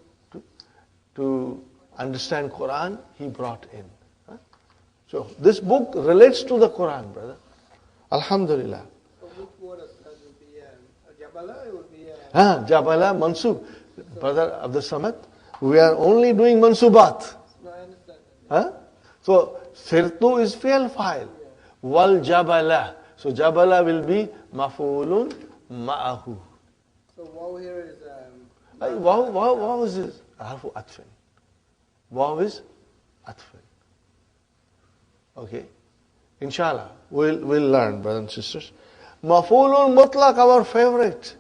to understand Quran, he brought in. Huh? So this book relates to the Quran, brother. Alhamdulillah. So which word would be Jabala? It would be Jabala, Mansub. Brother Abdul Samad, we are only doing Mansubat. No, I understand. Huh? So Sirtu is fi'l fa'il. Wal Jabala. So Jabala will be maf'ulun ma'ahu. So wow here is Wow is this? Harfu atfin. Wow is atfin. Okay. Inshallah, we'll learn, brothers and sisters. Maf'ulun mutlaq, our favorite.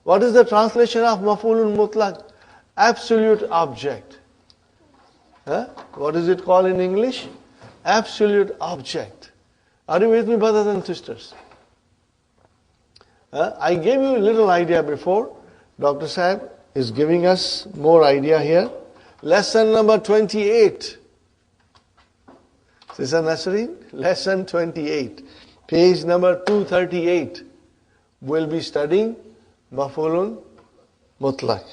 What is the translation of maf'ulun mutlaq? Absolute object. Huh? What is it called in English? Absolute object. Are you with me, brothers and sisters? I gave you a little idea before. Dr. Saab is giving us more idea here. Lesson number 28. Sister Nasreen, lesson 28. Page number 238. We'll be studying Maf'ulun Mutlaq.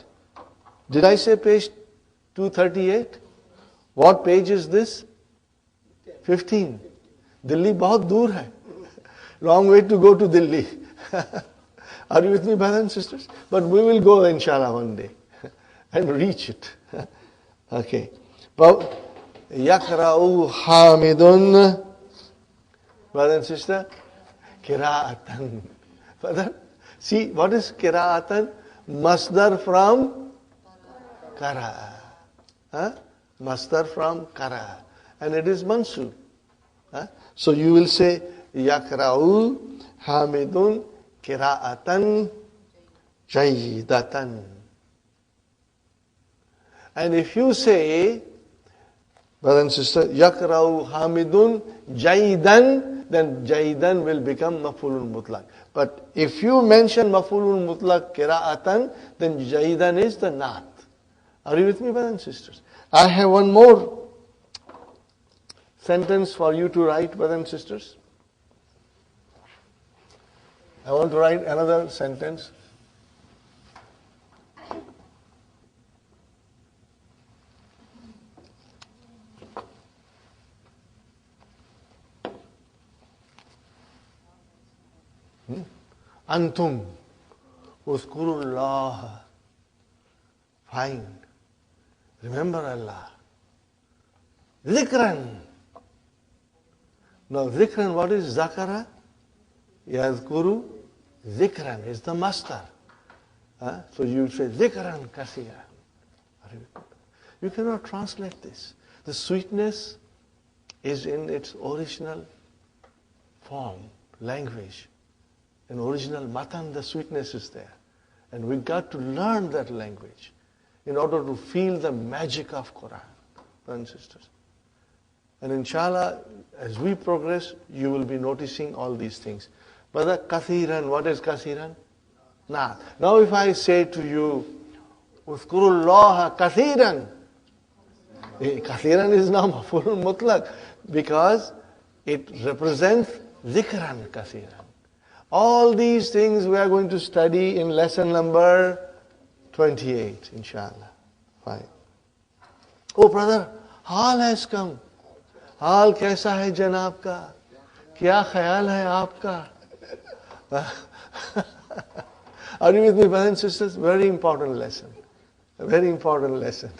Did I say page 238? What page is this? 15. Delhi बहुत दूर है. Long way to go to Delhi. Are you with me, brothers and sisters? But we will go, inshallah, one day and reach it. Okay. Yakra'u hamidun. Brother and sister, kira'atan. Brother, see, what is kira'atan? Masdar from kara'a. Huh? Masdar from kara'a. And it is mansub. Huh? So you will say, yakra'u hamidun kira'atan jayyidatan. And if you say, brother and sister, yakra'u hamidun jayyidan, then jayyidan will become maf'ulun mutlaq. But if you mention maf'ulun mutlaq kira'atan, then jayyidan is the naat. Are you with me, brothers and sisters? I have one more sentence for you to write, brothers and sisters. I want to write another sentence. Antum uzkurullah. Find. Remember Allah. Zikran. Now zikran, what is zakara? Yazkuru. Zikran is the master. So you say zikran kasiran. You cannot translate this. The sweetness is in its original form, language. In original matan, the sweetness is there. And we got to learn that language in order to feel the magic of Quran, brothers and sisters. And inshallah, as we progress, you will be noticing all these things. Brother, kathiran, what is kathiran? Nah. Now if I say to you, uzkurullaha kathiran, kathiran is now maf'ulun mutlaq because it represents zikran kathiran. All these things we are going to study in lesson number 28, inshallah. Fine. Oh brother, hal has come. हाल कैसा है जनाब का? क्या ख्याल है आपका? Are you with me, brothers and sisters? Very important lesson. A very important lesson.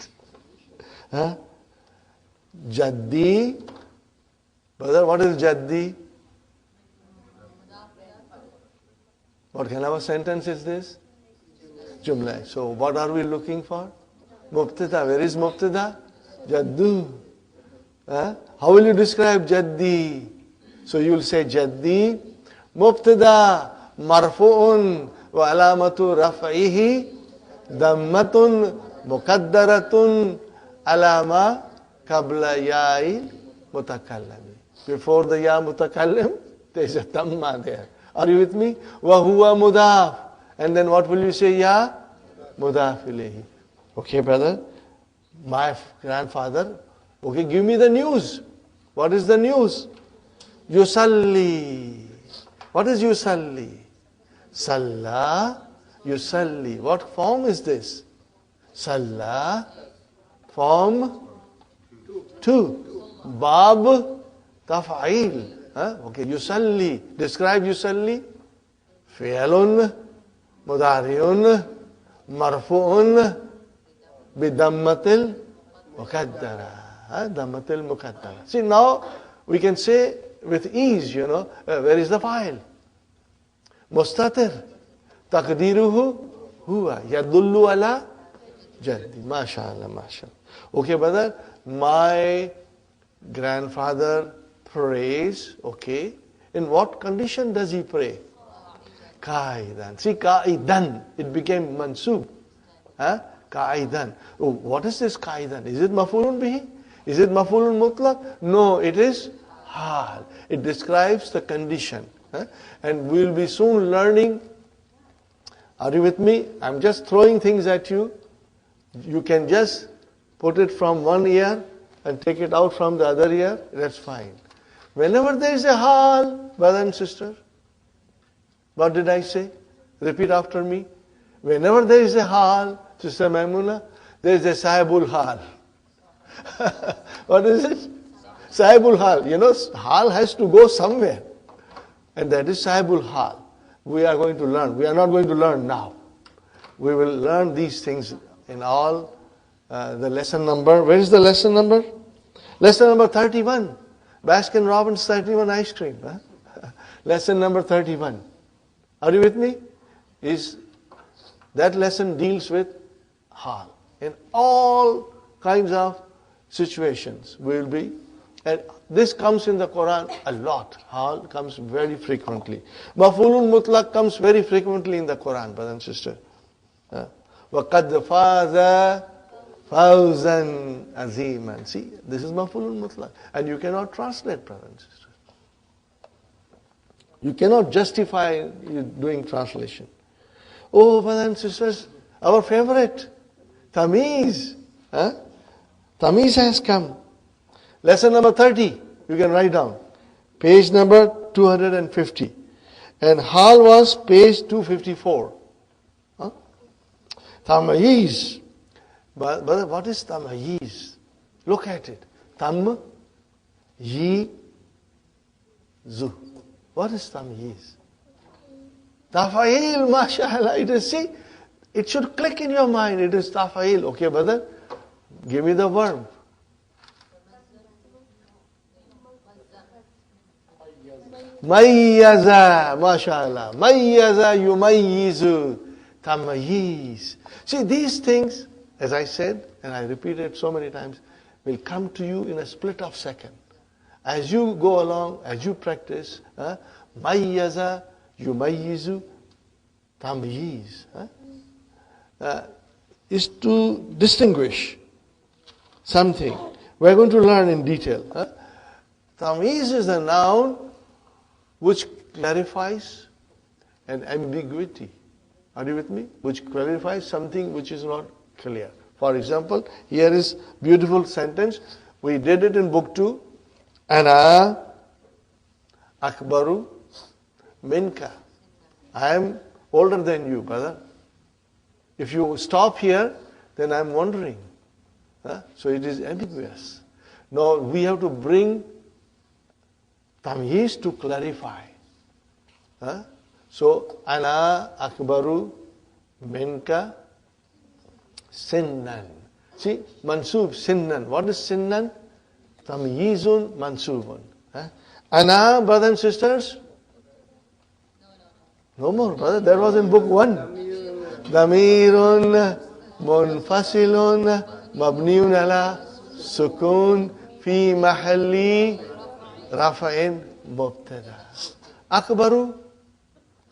Jaddi. Brother, what is Jaddi? What kind of a sentence is this? Jumla. So what are we looking for? Mubtada. Where is Mubtada? Jaddu. How will you describe Jaddi? So you will say Jaddi Mubtada marfu'un wa alamatu raf'ihi dammatun Muqaddaratun alama qabla ya'i mutakallami. Before the ya mutakallim, there's a tamma there. Are you with me? Wa huwa mudaf. And then what will you say? Ya mudaf ilayhi. Okay, brother? My grandfather. Okay, give me the news. What is the news? Yusalli. What is yusalli? Salla, yusalli. What form is this? Salla, form 2. Bab, taf'il. Okay, yusalli. Describe yusalli. Fi'alun, mudari'un, marfu'un, bidammatil muqaddara. Dammatil muqaddara. See, now we can say with ease, where is the file? Mustatir. Taqdiruhu huwa. Yadullu ala jaddi. MashaAllah, MashaAllah. Okay, brother. My grandfather prays, okay. In what condition does he pray? Qa'idan. See, qa'idan. It became mansub. Qa'idan. Oh, what is this qa'idan? Is it maf'ulun bihi? Is it maf'ulun mutlaq? No, it is hal. It describes the condition. And we'll be soon learning. Are you with me? I'm just throwing things at you. You can just put it from one ear and take it out from the other ear. That's fine. Whenever there is a hal, brother and sister, what did I say? Repeat after me. Whenever there is a hal, Sister Maimuna, there is a sahibul hal. What is it? Sahibul hal. Hal has to go somewhere. And that is sahibul hal. We are going to learn. We are not going to learn now. We will learn these things in all the lesson number. Where is the lesson number? Lesson number 31. Baskin Robbins 31 ice cream. Lesson number 31. Are you with me? That lesson deals with hal. In all kinds of situations will be. And this comes in the Quran a lot. Hal comes very frequently. Maf'ulun mutlaq comes very frequently in the Quran, brother and sister. وَقَدْ فَازَ فَوْزًا عَظِيمًا. See, this is maf'ulun mutlaq. And you cannot translate, brother and sister. You cannot justify doing translation. Oh, brothers and sisters, our favorite, Tamiz. Tamiz has come. Lesson number 30, you can write down. Page number 250. And hal was page 254. Tamayiz. Brother, what is tamayiz? Look at it. Tam, yi, zu. What is tamyiz? Tafa'il, mashallah. It is, see, it should click in your mind. It is tafa'il. Okay, brother? Give me the verb. Mayyaza, mashallah. Mayyaza yumayyizu. Tamayiz. See, these things, as I said, and I repeated so many times, will come to you in a split of second. As you go along, as you practice, mayyaza yumayyizu, tamyiz. Is to distinguish something. We're going to learn in detail. Tamyiz is a noun which clarifies an ambiguity. Are you with me? Which clarifies something which is not clear. For example, here is beautiful sentence. We did it in book 2. Ana akbaru minka. I am older than you, brother. If you stop here, then I am wondering. So it is ambiguous. Now we have to bring tamyiz to clarify. So, ana akbaru minka sinnan. See, mansub, sinnan. What is sinnan? Tamyizun mansubun. Ana, brothers and sisters? No more, brother. That was in book 1. Damirun munfasilun mabniun ala sukun fi mahalli rafa'in mubtada. Akbaru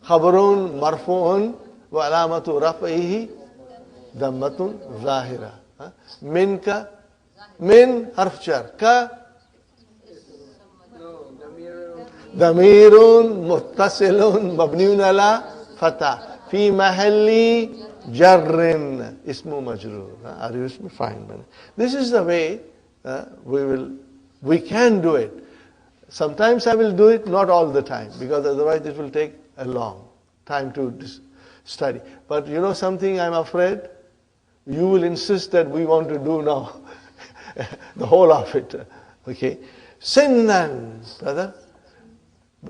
khabarun marfu'un wa alamatu raf'ihi Dammatun zahira. Minka, min harf jar. Ka, No, Damir. damirun muttasilun mabniun ala fatah. Fi mahalli jarrin ismu majrur. Are you with me? Fine. This is the way we can do it. Sometimes I will do it, not all the time, because otherwise it will take a long time to study. But you know something, I'm afraid you will insist that we want to do now the whole of it. Okay? Sinnan, brother.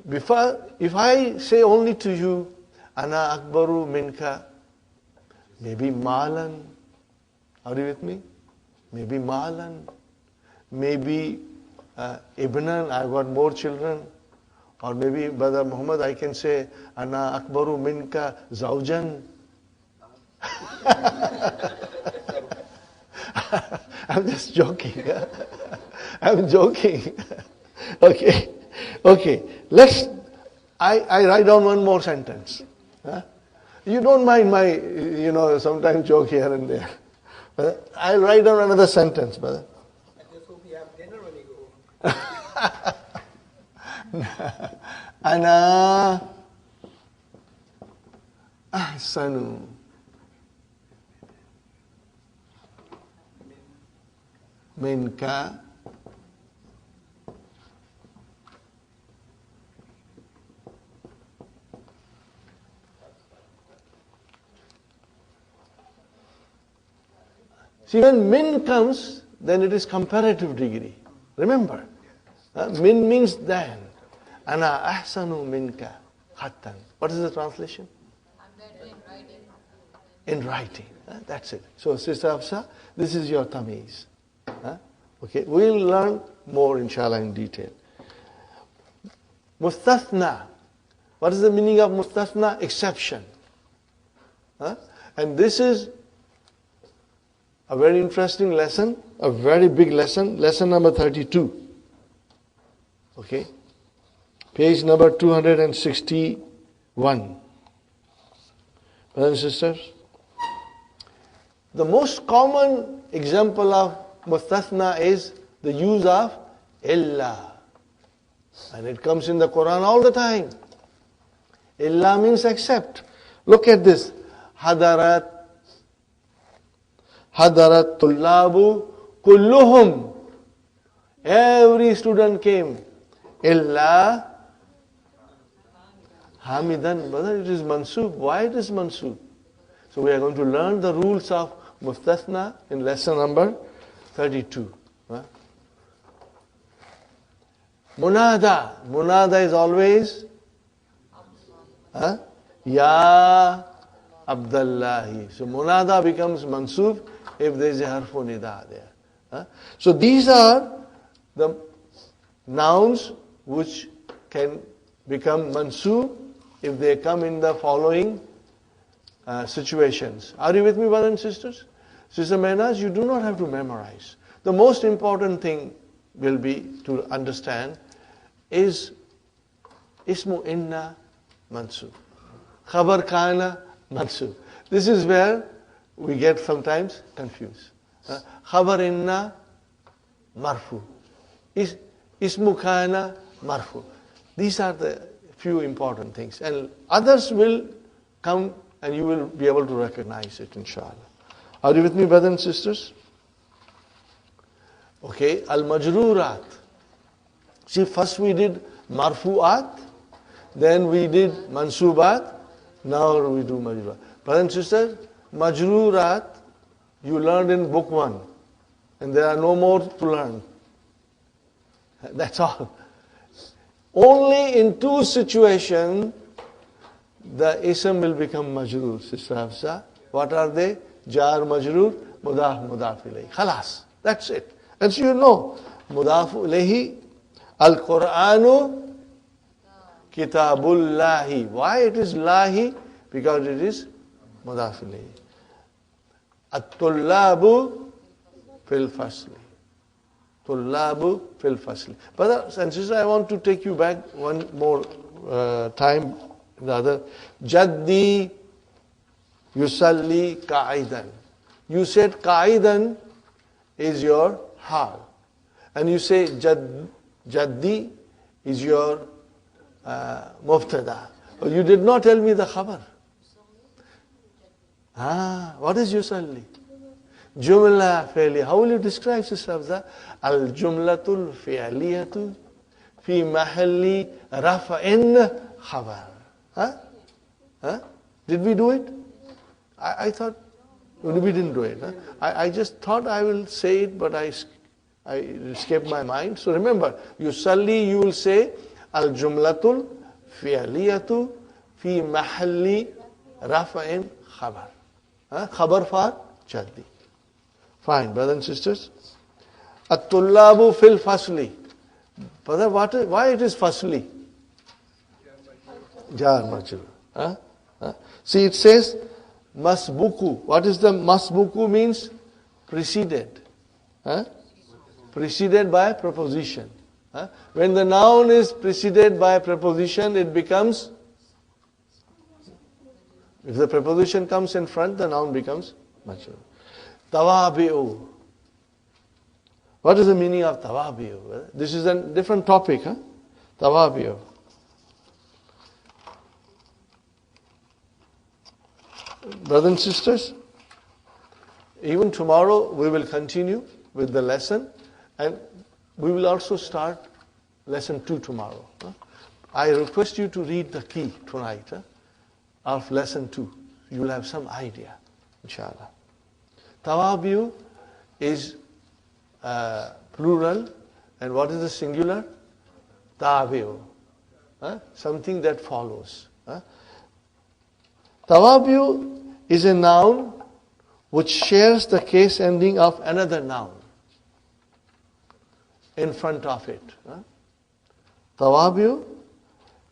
If I say only to you, Ana akbaru minka, maybe malan. Are you with me? Maybe malan. Maybe ibnan, I've got more children. Or maybe, Brother Muhammad, I can say, Ana akbaru minka zawjan. I'm just joking. I'm joking. Okay. I write down one more sentence. You don't mind my, sometimes joke here and there. But I'll write down another sentence, brother. I just hope you have dinner when you go home. Ana ahsanu minka See, when min comes, then it is comparative degree. Remember, min means than. Ana ahsanu minka khattan. What is the translation? I'm better in writing. In writing. That's it. So, Sister Hafsa, this is your tamiz. Okay, we'll learn more, inshallah, in detail. Mustathna. What is the meaning of mustathna? Exception. And this is a very interesting lesson, a very big lesson, lesson number 32. Okay? Page number 261. Brothers and sisters, the most common example of mustathna is the use of illa. And it comes in the Quran all the time. Illa means except. Look at this. Hadarat tullabu kulluhum. Every student came. Illa hamidan. Brother, it is mansub. Why it is mansub? So we are going to learn the rules of mustathna in lesson number 32. Munada. Munada is always Ya Abdullahi. So munada becomes mansub if there is a harfu nida there. So these are the nouns which can become mansub if they come in the following situations. Are you with me, brothers and sisters? Sister Mehnaz, you do not have to memorize. The most important thing will be to understand is ismu inna mansub. Khabar kana mansub. This is where we get sometimes confused. Khabar inna marfu. Ismu kana marfu. These are the few important things. And others will come and you will be able to recognize it, inshallah. Are you with me, brothers and sisters? Okay, al-majrurat. See, first we did marfu'at, then we did mansubat, now we do majrurat. Brothers and sisters, majrurat, you learned in book 1, and there are no more to learn. That's all. Only in two situations, the ism will become majroor, Sister Hafsa. What are they? Jar majroor, mudaf ilayhi. Khalas. That's it. And so you know, mudaf ilayhi, al-Qur'anu kitabullahi. Why it is lahi? Because it is mudaf ilayhi. At-tullabu fil fasli. Tullabu fil fasli. Brothers and sisters, I want to take you back one more time. The other, Jaddi yusalli ka'idan. You said Qaidan is your hal. And you say Jaddi is your mubtada. But you did not tell me the khabar. What is yusalli? Jumla fi'li. How will you describe this lafza? Al-jumlatul fi'liyatu fi mahalli rafa'in khabar. Did we do it? I thought we didn't do it. I just thought I will say it, but I escaped my mind. So remember, yusalli, you will say al-jumlatul fi'liyatu fi mahalli rafa'in khabar. Khabar for jaddi. Fine, brothers and sisters. At-tullabu fil fasli. Brother, why it is fasli? Jar majrur. See, it says masbuku. What is the masbuku means? Preceded. Preceded by preposition. When the noun is preceded by preposition, it becomes, if the preposition comes in front, the noun becomes majrur. Tawabi'u. What is the meaning of tawabi'u? This is a different topic. Tawabi'u. Brothers and sisters, even tomorrow we will continue with the lesson, and we will also start lesson 2 tomorrow. I request you to read the key tonight of lesson 2. You will have some idea, inshallah. Tawabi'u is plural, and what is the singular? Tabi'u. Something that follows. Tawabi'u is a noun which shares the case ending of another noun in front of it. Tawabi'u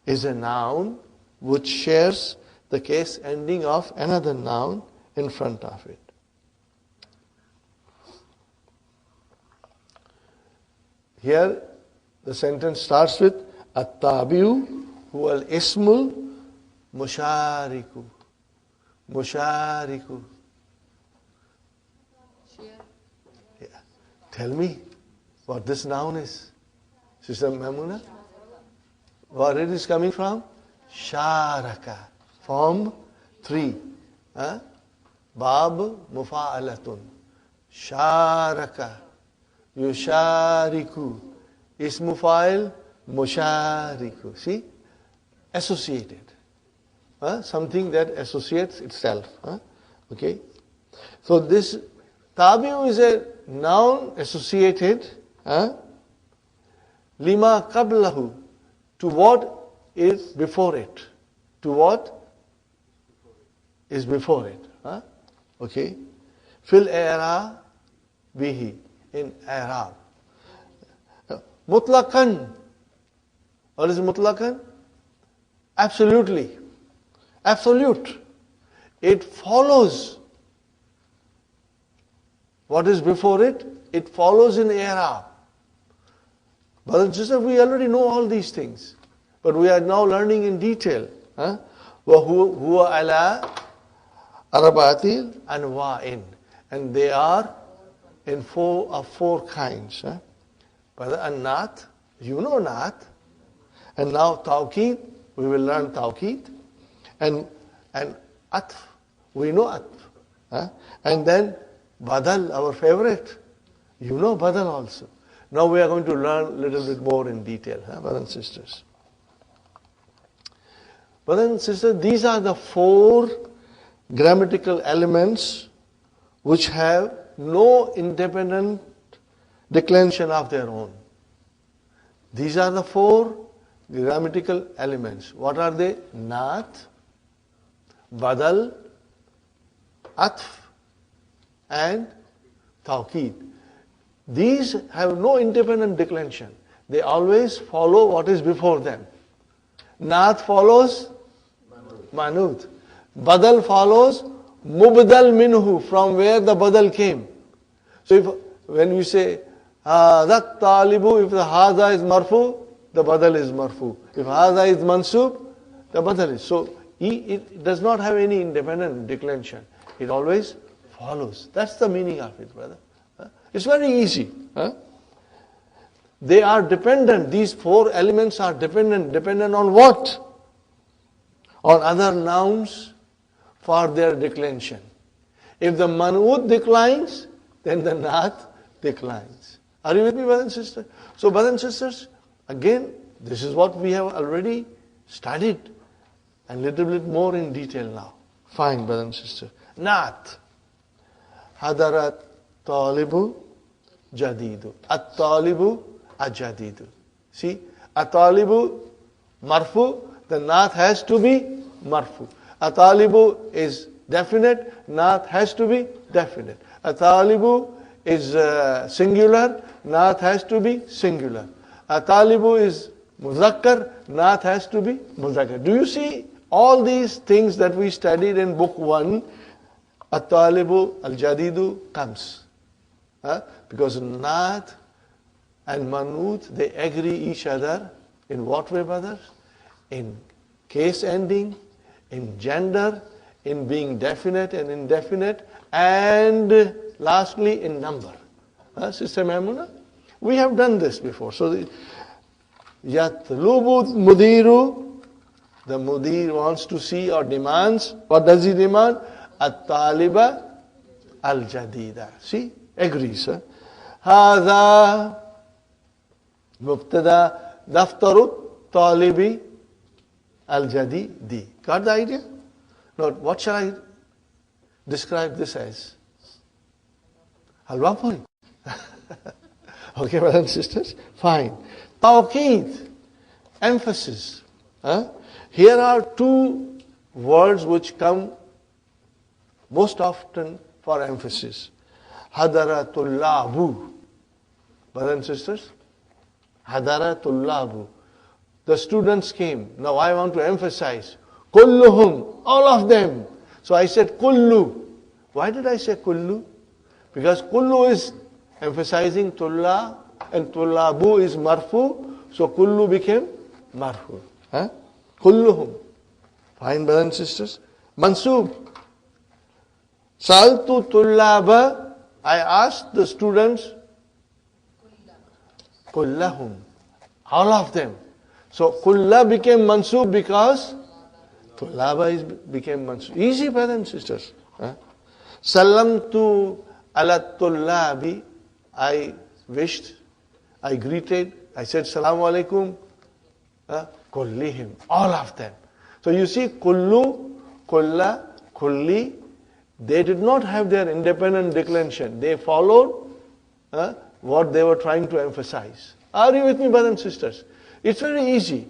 is a noun which shares the case ending of another noun in front of it. Here the sentence starts with At-tabi'u huwa al-ismul mushariku. Mushariku. Yeah. Tell me what this noun is. Sister Mamuna? Where it is coming from? Sharaka. Form 3. Bab mufa'alatun. Sharaka. Yushariku. Ismu fa'il mushariku. See? Associated. Something that associates itself. Okay? So this tabi'u is a noun associated lima qablahu, to what is before it. To what is before it. Okay? Fil i'rab bihi, in i'rab. Mutlaqan. What is mutlaqan? Absolutely. Absolute. It follows what is before it. It follows in i'rab. Brothers and sisters, we already know all these things, but we are now learning in detail. وَهُوَ عَلَىٰ أَرْبَعَةِ أَنْوَاءٍ, and they are in four kinds. Brother, and naat, you know naat, and now tawqeed, we will learn tawqeed, and atf, we know atf, and then badal, our favorite, you know badal also. Now we are going to learn a little bit more in detail, brothers and sisters. Brothers and sisters, these are the 4 grammatical elements which have no independent declension of their own. These are the 4 grammatical elements. What are they? Naat, badal, atf, and tawqeed. These have no independent declension. They always follow what is before them. Naat follows manut. Badal follows mubdal minhu, from where the badal came. So when we say that talibu, if the haza is marfu, the badal is marfu. If haza is mansub, the badal is. So it does not have any independent declension. It always follows. That's the meaning of it, brother. It's very easy. They are dependent. These four elements are dependent. Dependent on what? On other nouns for their declension. If the man'ut declines, then the naat declines. Are you with me, brothers and sisters? So, brothers and sisters, again, this is what we have already studied, and little bit more in detail now. Fine, brothers and sisters. Naat. Hadarat talibu jadidu. At-talibu ajadidu. See, at-talibu marfu, the naat has to be marfu. At-talibu is definite, naat has to be definite. At-talibu is singular, naat has to be singular. At-talibu is muzakkar, naat has to be muzakkar. Do you see all these things that we studied in book 1? At-talibu al-jadidu comes. Because naat and manut, they agree each other in what way, brothers? In case ending, in gender, in being definite and indefinite, and lastly in number. Sister Maimuna, we have done this before. So, yatlubu mudiru, the mudir wants to see or demands. What does he demand? At-taliba al-jadida. See, agrees. Hadha mubtada daftaru talibi al-jadidi. Got the idea? Now, what shall I describe this as? Halwa puri. Okay, brothers and sisters? Fine. Tawqeed, emphasis. Here are two words which come most often for emphasis. Hadaratullabu. Brothers and sisters? Hadaratullabu. The students came. Now I want to emphasize. Kulluhum, all of them. So I said kullu. Why did I say kullu? Because kullu is emphasizing tulla and tullabu is marfu. So kullu became marfu. Kulluhum. Fine, brothers and sisters. Mansub. Saltu tullaba. I asked the students. Kullahum. All of them. So kulla became mansub because tullaba became mansub. Easy, brothers and sisters. Salamtu ala tullabi. I wished, I greeted, I said Salamu alaikum. Kullihim. All of them. So you see, kullu, kulla, kulli, they did not have their independent declension. They followed what they were trying to emphasize. Are you with me, brothers and sisters? It's very easy.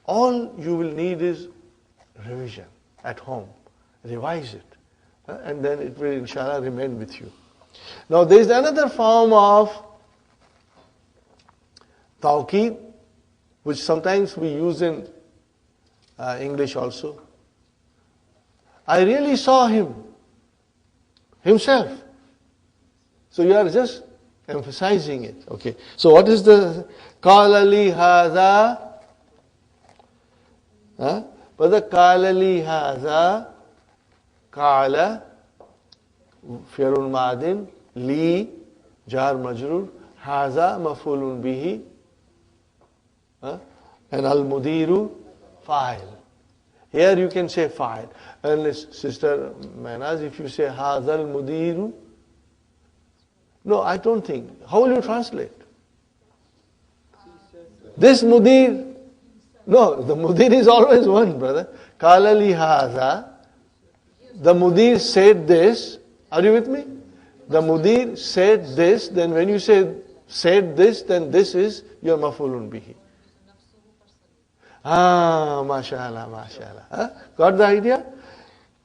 All you will need is revision at home. Revise it. And then it will, inshallah, remain with you. Now, there is another form of tawqeed, which sometimes we use in English also. I really saw him, himself. So you are just emphasizing it. Okay. So what is the qala li hadha? Brother, qala li hadha, qala fi'lun madin, li jar majrur, hadha maf'ulun bihi, and al-mudiru fa'il. Here you can say fa'il. And Sister Manaz, if you say hadha al-mudiru, no, I don't think. How will you translate? This mudir, no, the mudir is always one, brother. Qala li hadha, the mudir said this. Are you with me? The mudir said this, then when you say said this, then this is your maf'ulun bihi. Mashallah, mashallah. Got the idea?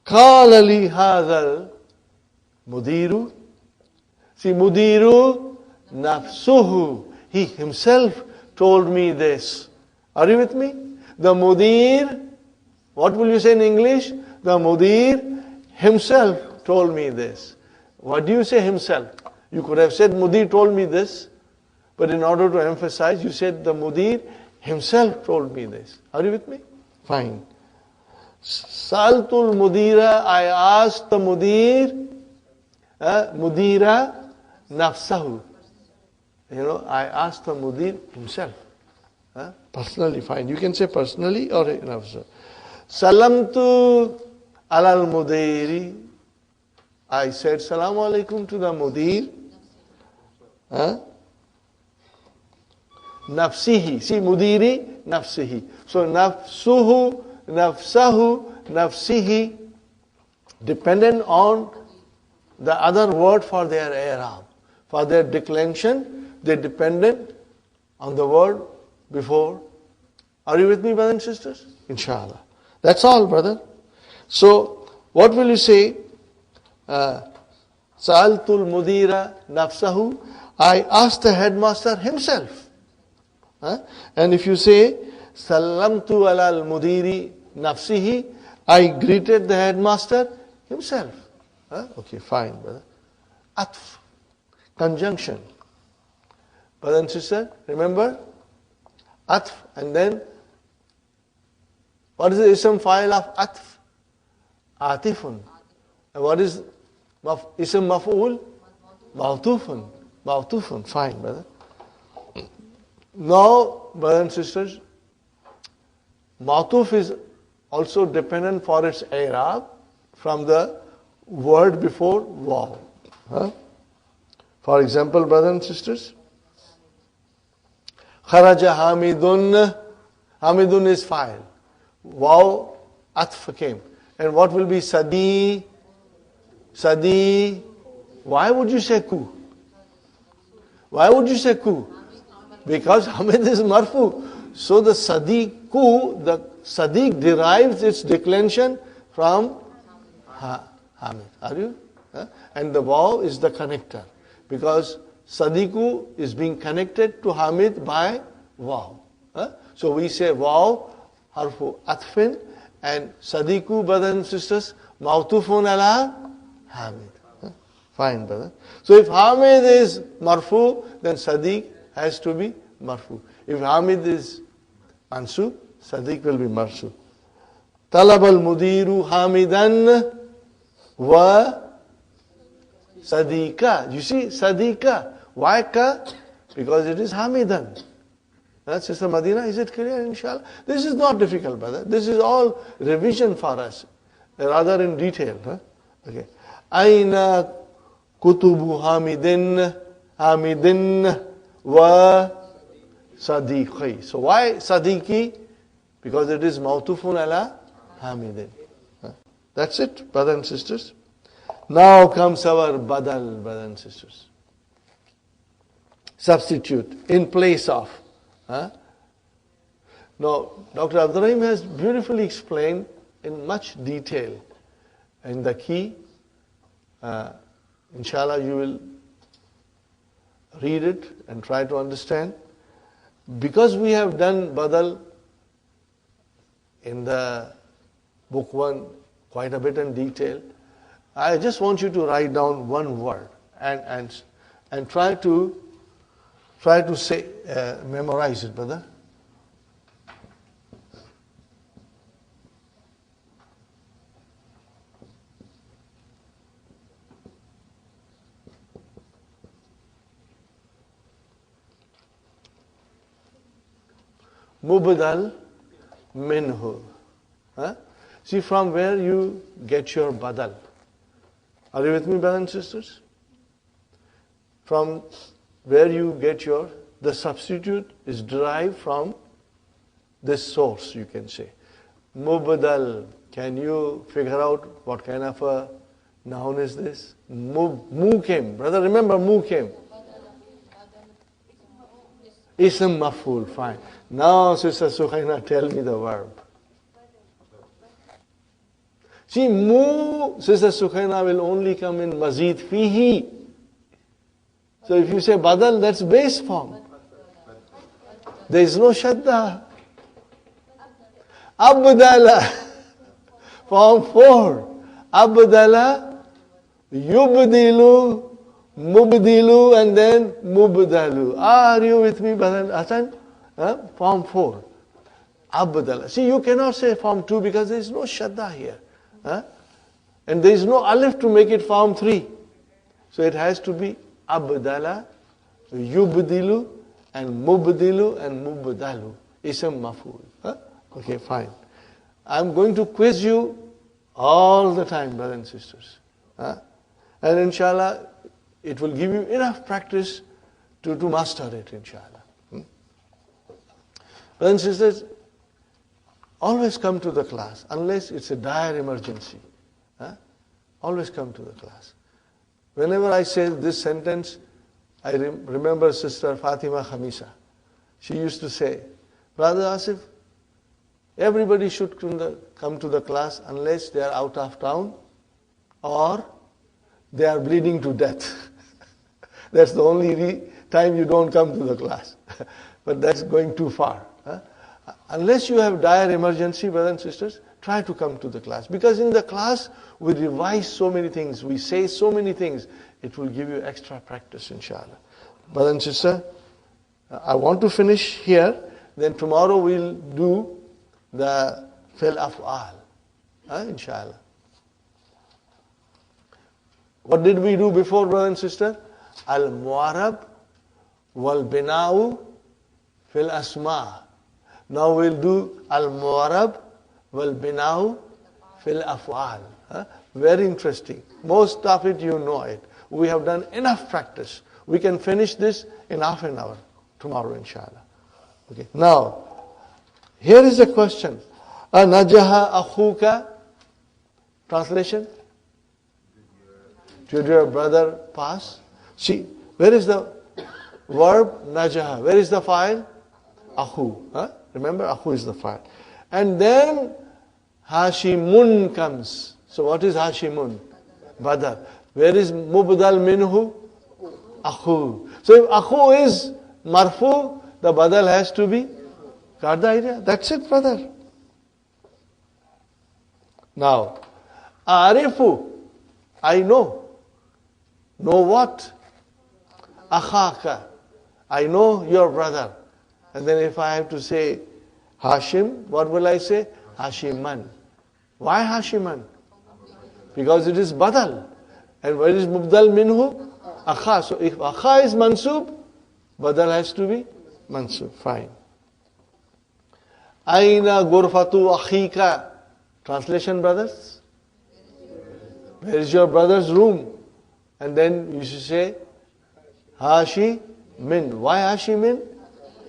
Qala li hadha mudiru. See, mudiru nafsuhu. He himself told me this. Are you with me? The mudir, what will you say in English? The mudir himself told me this. What do you say himself? You could have said mudir told me this, but in order to emphasize, you said the mudir himself told me this. Are you with me? Fine. Saltul Mudira, I asked the Mudira nafsahu. I asked the Mudir himself. Personally, fine. You can say personally or nafsahu. Salamtu alal Mudiri. I said Salaam alaikum to the Mudir. Nafsihi. See, Mudiri, nafsihi. So, nafsuhu, nafsahu, nafsihi, dependent on the other word for their i'rab. For their declension, they dependent on the word before. Are you with me, brothers and sisters? Inshallah. That's all, brother. So, what will you say? Sa'altul mudira nafsahu. I asked the headmaster himself. And if you say, Salamtu alal mudiri nafsihi, I greeted the headmaster himself. Okay, fine, brother. Atf, conjunction. Brother and sister, remember? Atf, and then, what is the ism file of atf? Atifun. And what is ism maf'ul? Ma'tufun. Ma'tufun. Fine, brother. Now, brothers and sisters, Ma'tuf is also dependent for its i'rab from the word before waw. For example, brothers and sisters, Kharaja Hamidun. Hamidun is file. Waw atf came. And what will be Sadi? Sadi. Why would you say ku? Why would you say ku? Because Hamid is marfu. So the Sadiqu, the Sadiq derives its declension from Hamid. Are you? And the waw is the connector. Because Sadiqu is being connected to Hamid by waw. So we say waw, harfu atfin, and Sadiqu, brothers and sisters, ma'tufun ala Hamid. Fine, brother. So if Hamid is marfu, then Sadiq has to be marfu. If Hamid is mansub, Sadiq will be marfu. Talab al-mudiru hamidan wa Sadiqa. You see, Sadiqa. Why ka? Because it is hamidan. Sister Madina, is it clear, inshallah? This is not difficult, brother. This is all revision for us, rather in detail. Okay. Aina kutubu hamidin wa sadiqi. So why sadiqi? Because it is ma'tufun ala hamidin. That's it, brothers and sisters. Now comes our badal, brothers and sisters. Substitute in place of. Now, Dr. Abdurrahim has beautifully explained in much detail. And the key, inshallah, you will read it and try to understand. Because we have done badal in the book 1 quite a bit in detail, I just want you to write down one word and try to say, memorize it, brother. Mubdal minhu. See from where you get your badal. Are you with me, brothers and sisters? From where you get the substitute is derived from this source, you can say. Mubdal. Can you figure out what kind of a noun is this? Mu came. Brother, remember mu came. Ism maf'ul. Fine. Now, Sister Sukhaina, tell me the verb. See, mu, Sister Sukhaina, will only come in mazid fihi. So if you say badal, that's base form. There is no shadda. Abdala, form 4. Abdala, yubdilu, mubdilu, and then mubdalu. Are you with me, brother Hasan? Form 4. Abdala. See, you cannot say form 2 because there is no shadda here. Huh? And there is no alif to make it form 3. So it has to be Abdala, Yubdilu, and Mubdilu, and Mubdalu. Ism maful. Huh? Okay, fine. I'm going to quiz you all the time, brothers and sisters. Huh? And inshallah, it will give you enough practice to master it, inshallah. Brothers and sisters, always come to the class, unless it's a dire emergency. Huh? Always come to the class. Whenever I say this sentence, I remember Sister Fatima Khamisa. She used to say, Brother Asif, everybody should come to the class unless they are out of town or they are bleeding to death. That's the only time you don't come to the class. But that's going too far. Huh? Unless you have dire emergency, brothers and sisters, try to come to the class. Because in the class, we revise so many things, we say so many things, it will give you extra practice, inshallah. Brother and sister, I want to finish here, then tomorrow we'll do the fil af'al, inshallah. What did we do before, brother and sister? Al-mu'arab wal-bina'u fil asma. Now we'll do al-mu'arab wal-bina'u fil af'al. Very interesting. Most of it you know it. We have done enough practice. We can finish this in half an hour tomorrow, inshallah. Okay. Now, here is a question. Najaha akhuka. Translation? Did your brother pass? See, where is the verb najaha? Where is the file? Akhu. Remember, akhu is the file. And then Hashimun comes. So what is Hashimun? Badal. Where is Mubdal minhu? Akhu. So if akhu is marfu, the badal has to be. Got the idea? That's it, brother. Now, arifu. I know. Know what? Akhaka. I know your brother. And then if I have to say Hashim, what will I say? Hashiman. Why Hashiman? Because it is badal. And where is mubdal minhu? Akha. So if akha is mansub, badal has to be mansub. Fine. Aina gurfatu akhika. Translation, brothers? Where is your brother's room? And then you should say Hashi min. Why Hashi min?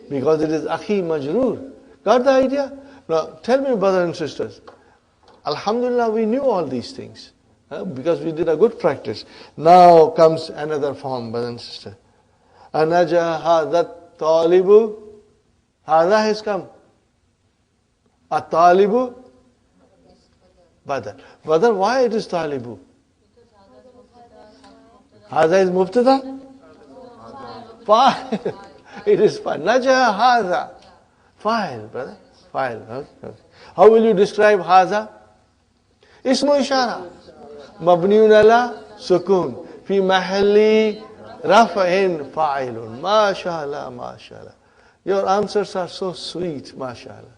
Because it is Akhi Majroor. Got the idea? Now tell me, brothers and sisters, Alhamdulillah, we knew all these things. Because we did a good practice. Now comes another form, brother and sister. Anaja hadat talibu. Hada has come. A talibu. Badal. Brother, why it is talibu? Hada is mubtada? Fa'il. It is fa'il. Naja hada. Fa'il, brother. Fa'il. Okay. How will you describe hada? Ismu ishara. Mabniun ala sukun. Fi mahalli rafa'in fa'ilun. MashaAllah, MashaAllah. Your answers are so sweet, MashaAllah.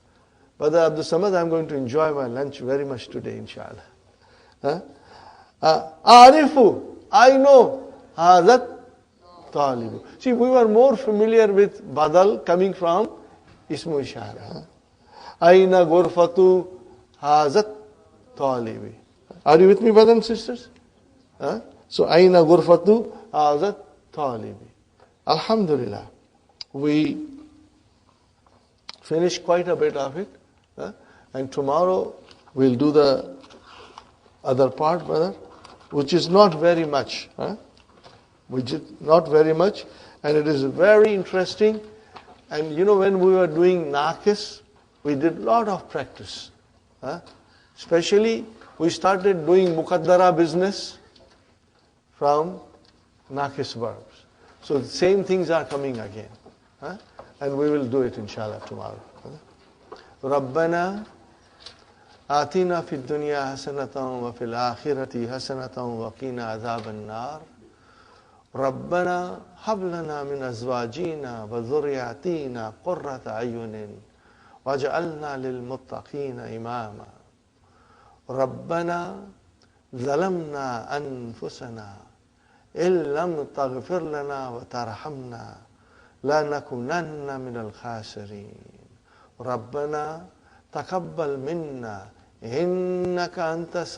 Brother Abdul Samad, I'm going to enjoy my lunch very much today, inshallah. Arifu. I know. Hadat talibu. See, we were more familiar with badal coming from ismu ishara. Aina gurfatu hazat talibi. Are you with me, brothers and sisters? So, aina gurfatu hazat talibi. Alhamdulillah. We finished quite a bit of it. And tomorrow we'll do the other part, brother, which is not very much. Which is not very much. And it is very interesting. And you know, when we were doing Naqis, we did a lot of practice. Especially, we started doing Muqaddara business from Naqis verbs. So the same things are coming again. And we will do it inshallah tomorrow. ربنا آتنا في الدنيا حسنة وفي الآخرة حسنة وقنا عذاب النار ربنا هب لنا من أزواجنا وذرياتنا قرة أعين वजअलना लिलमुत्तकीन Imama रब्बना ज़लमना अनफुसना इल्लम तग़फिर लना व तरहमना लनकुनन्ना मिनल खासिरीन रब्बना तक़ब्बल मिन्ना इन्नका अंतस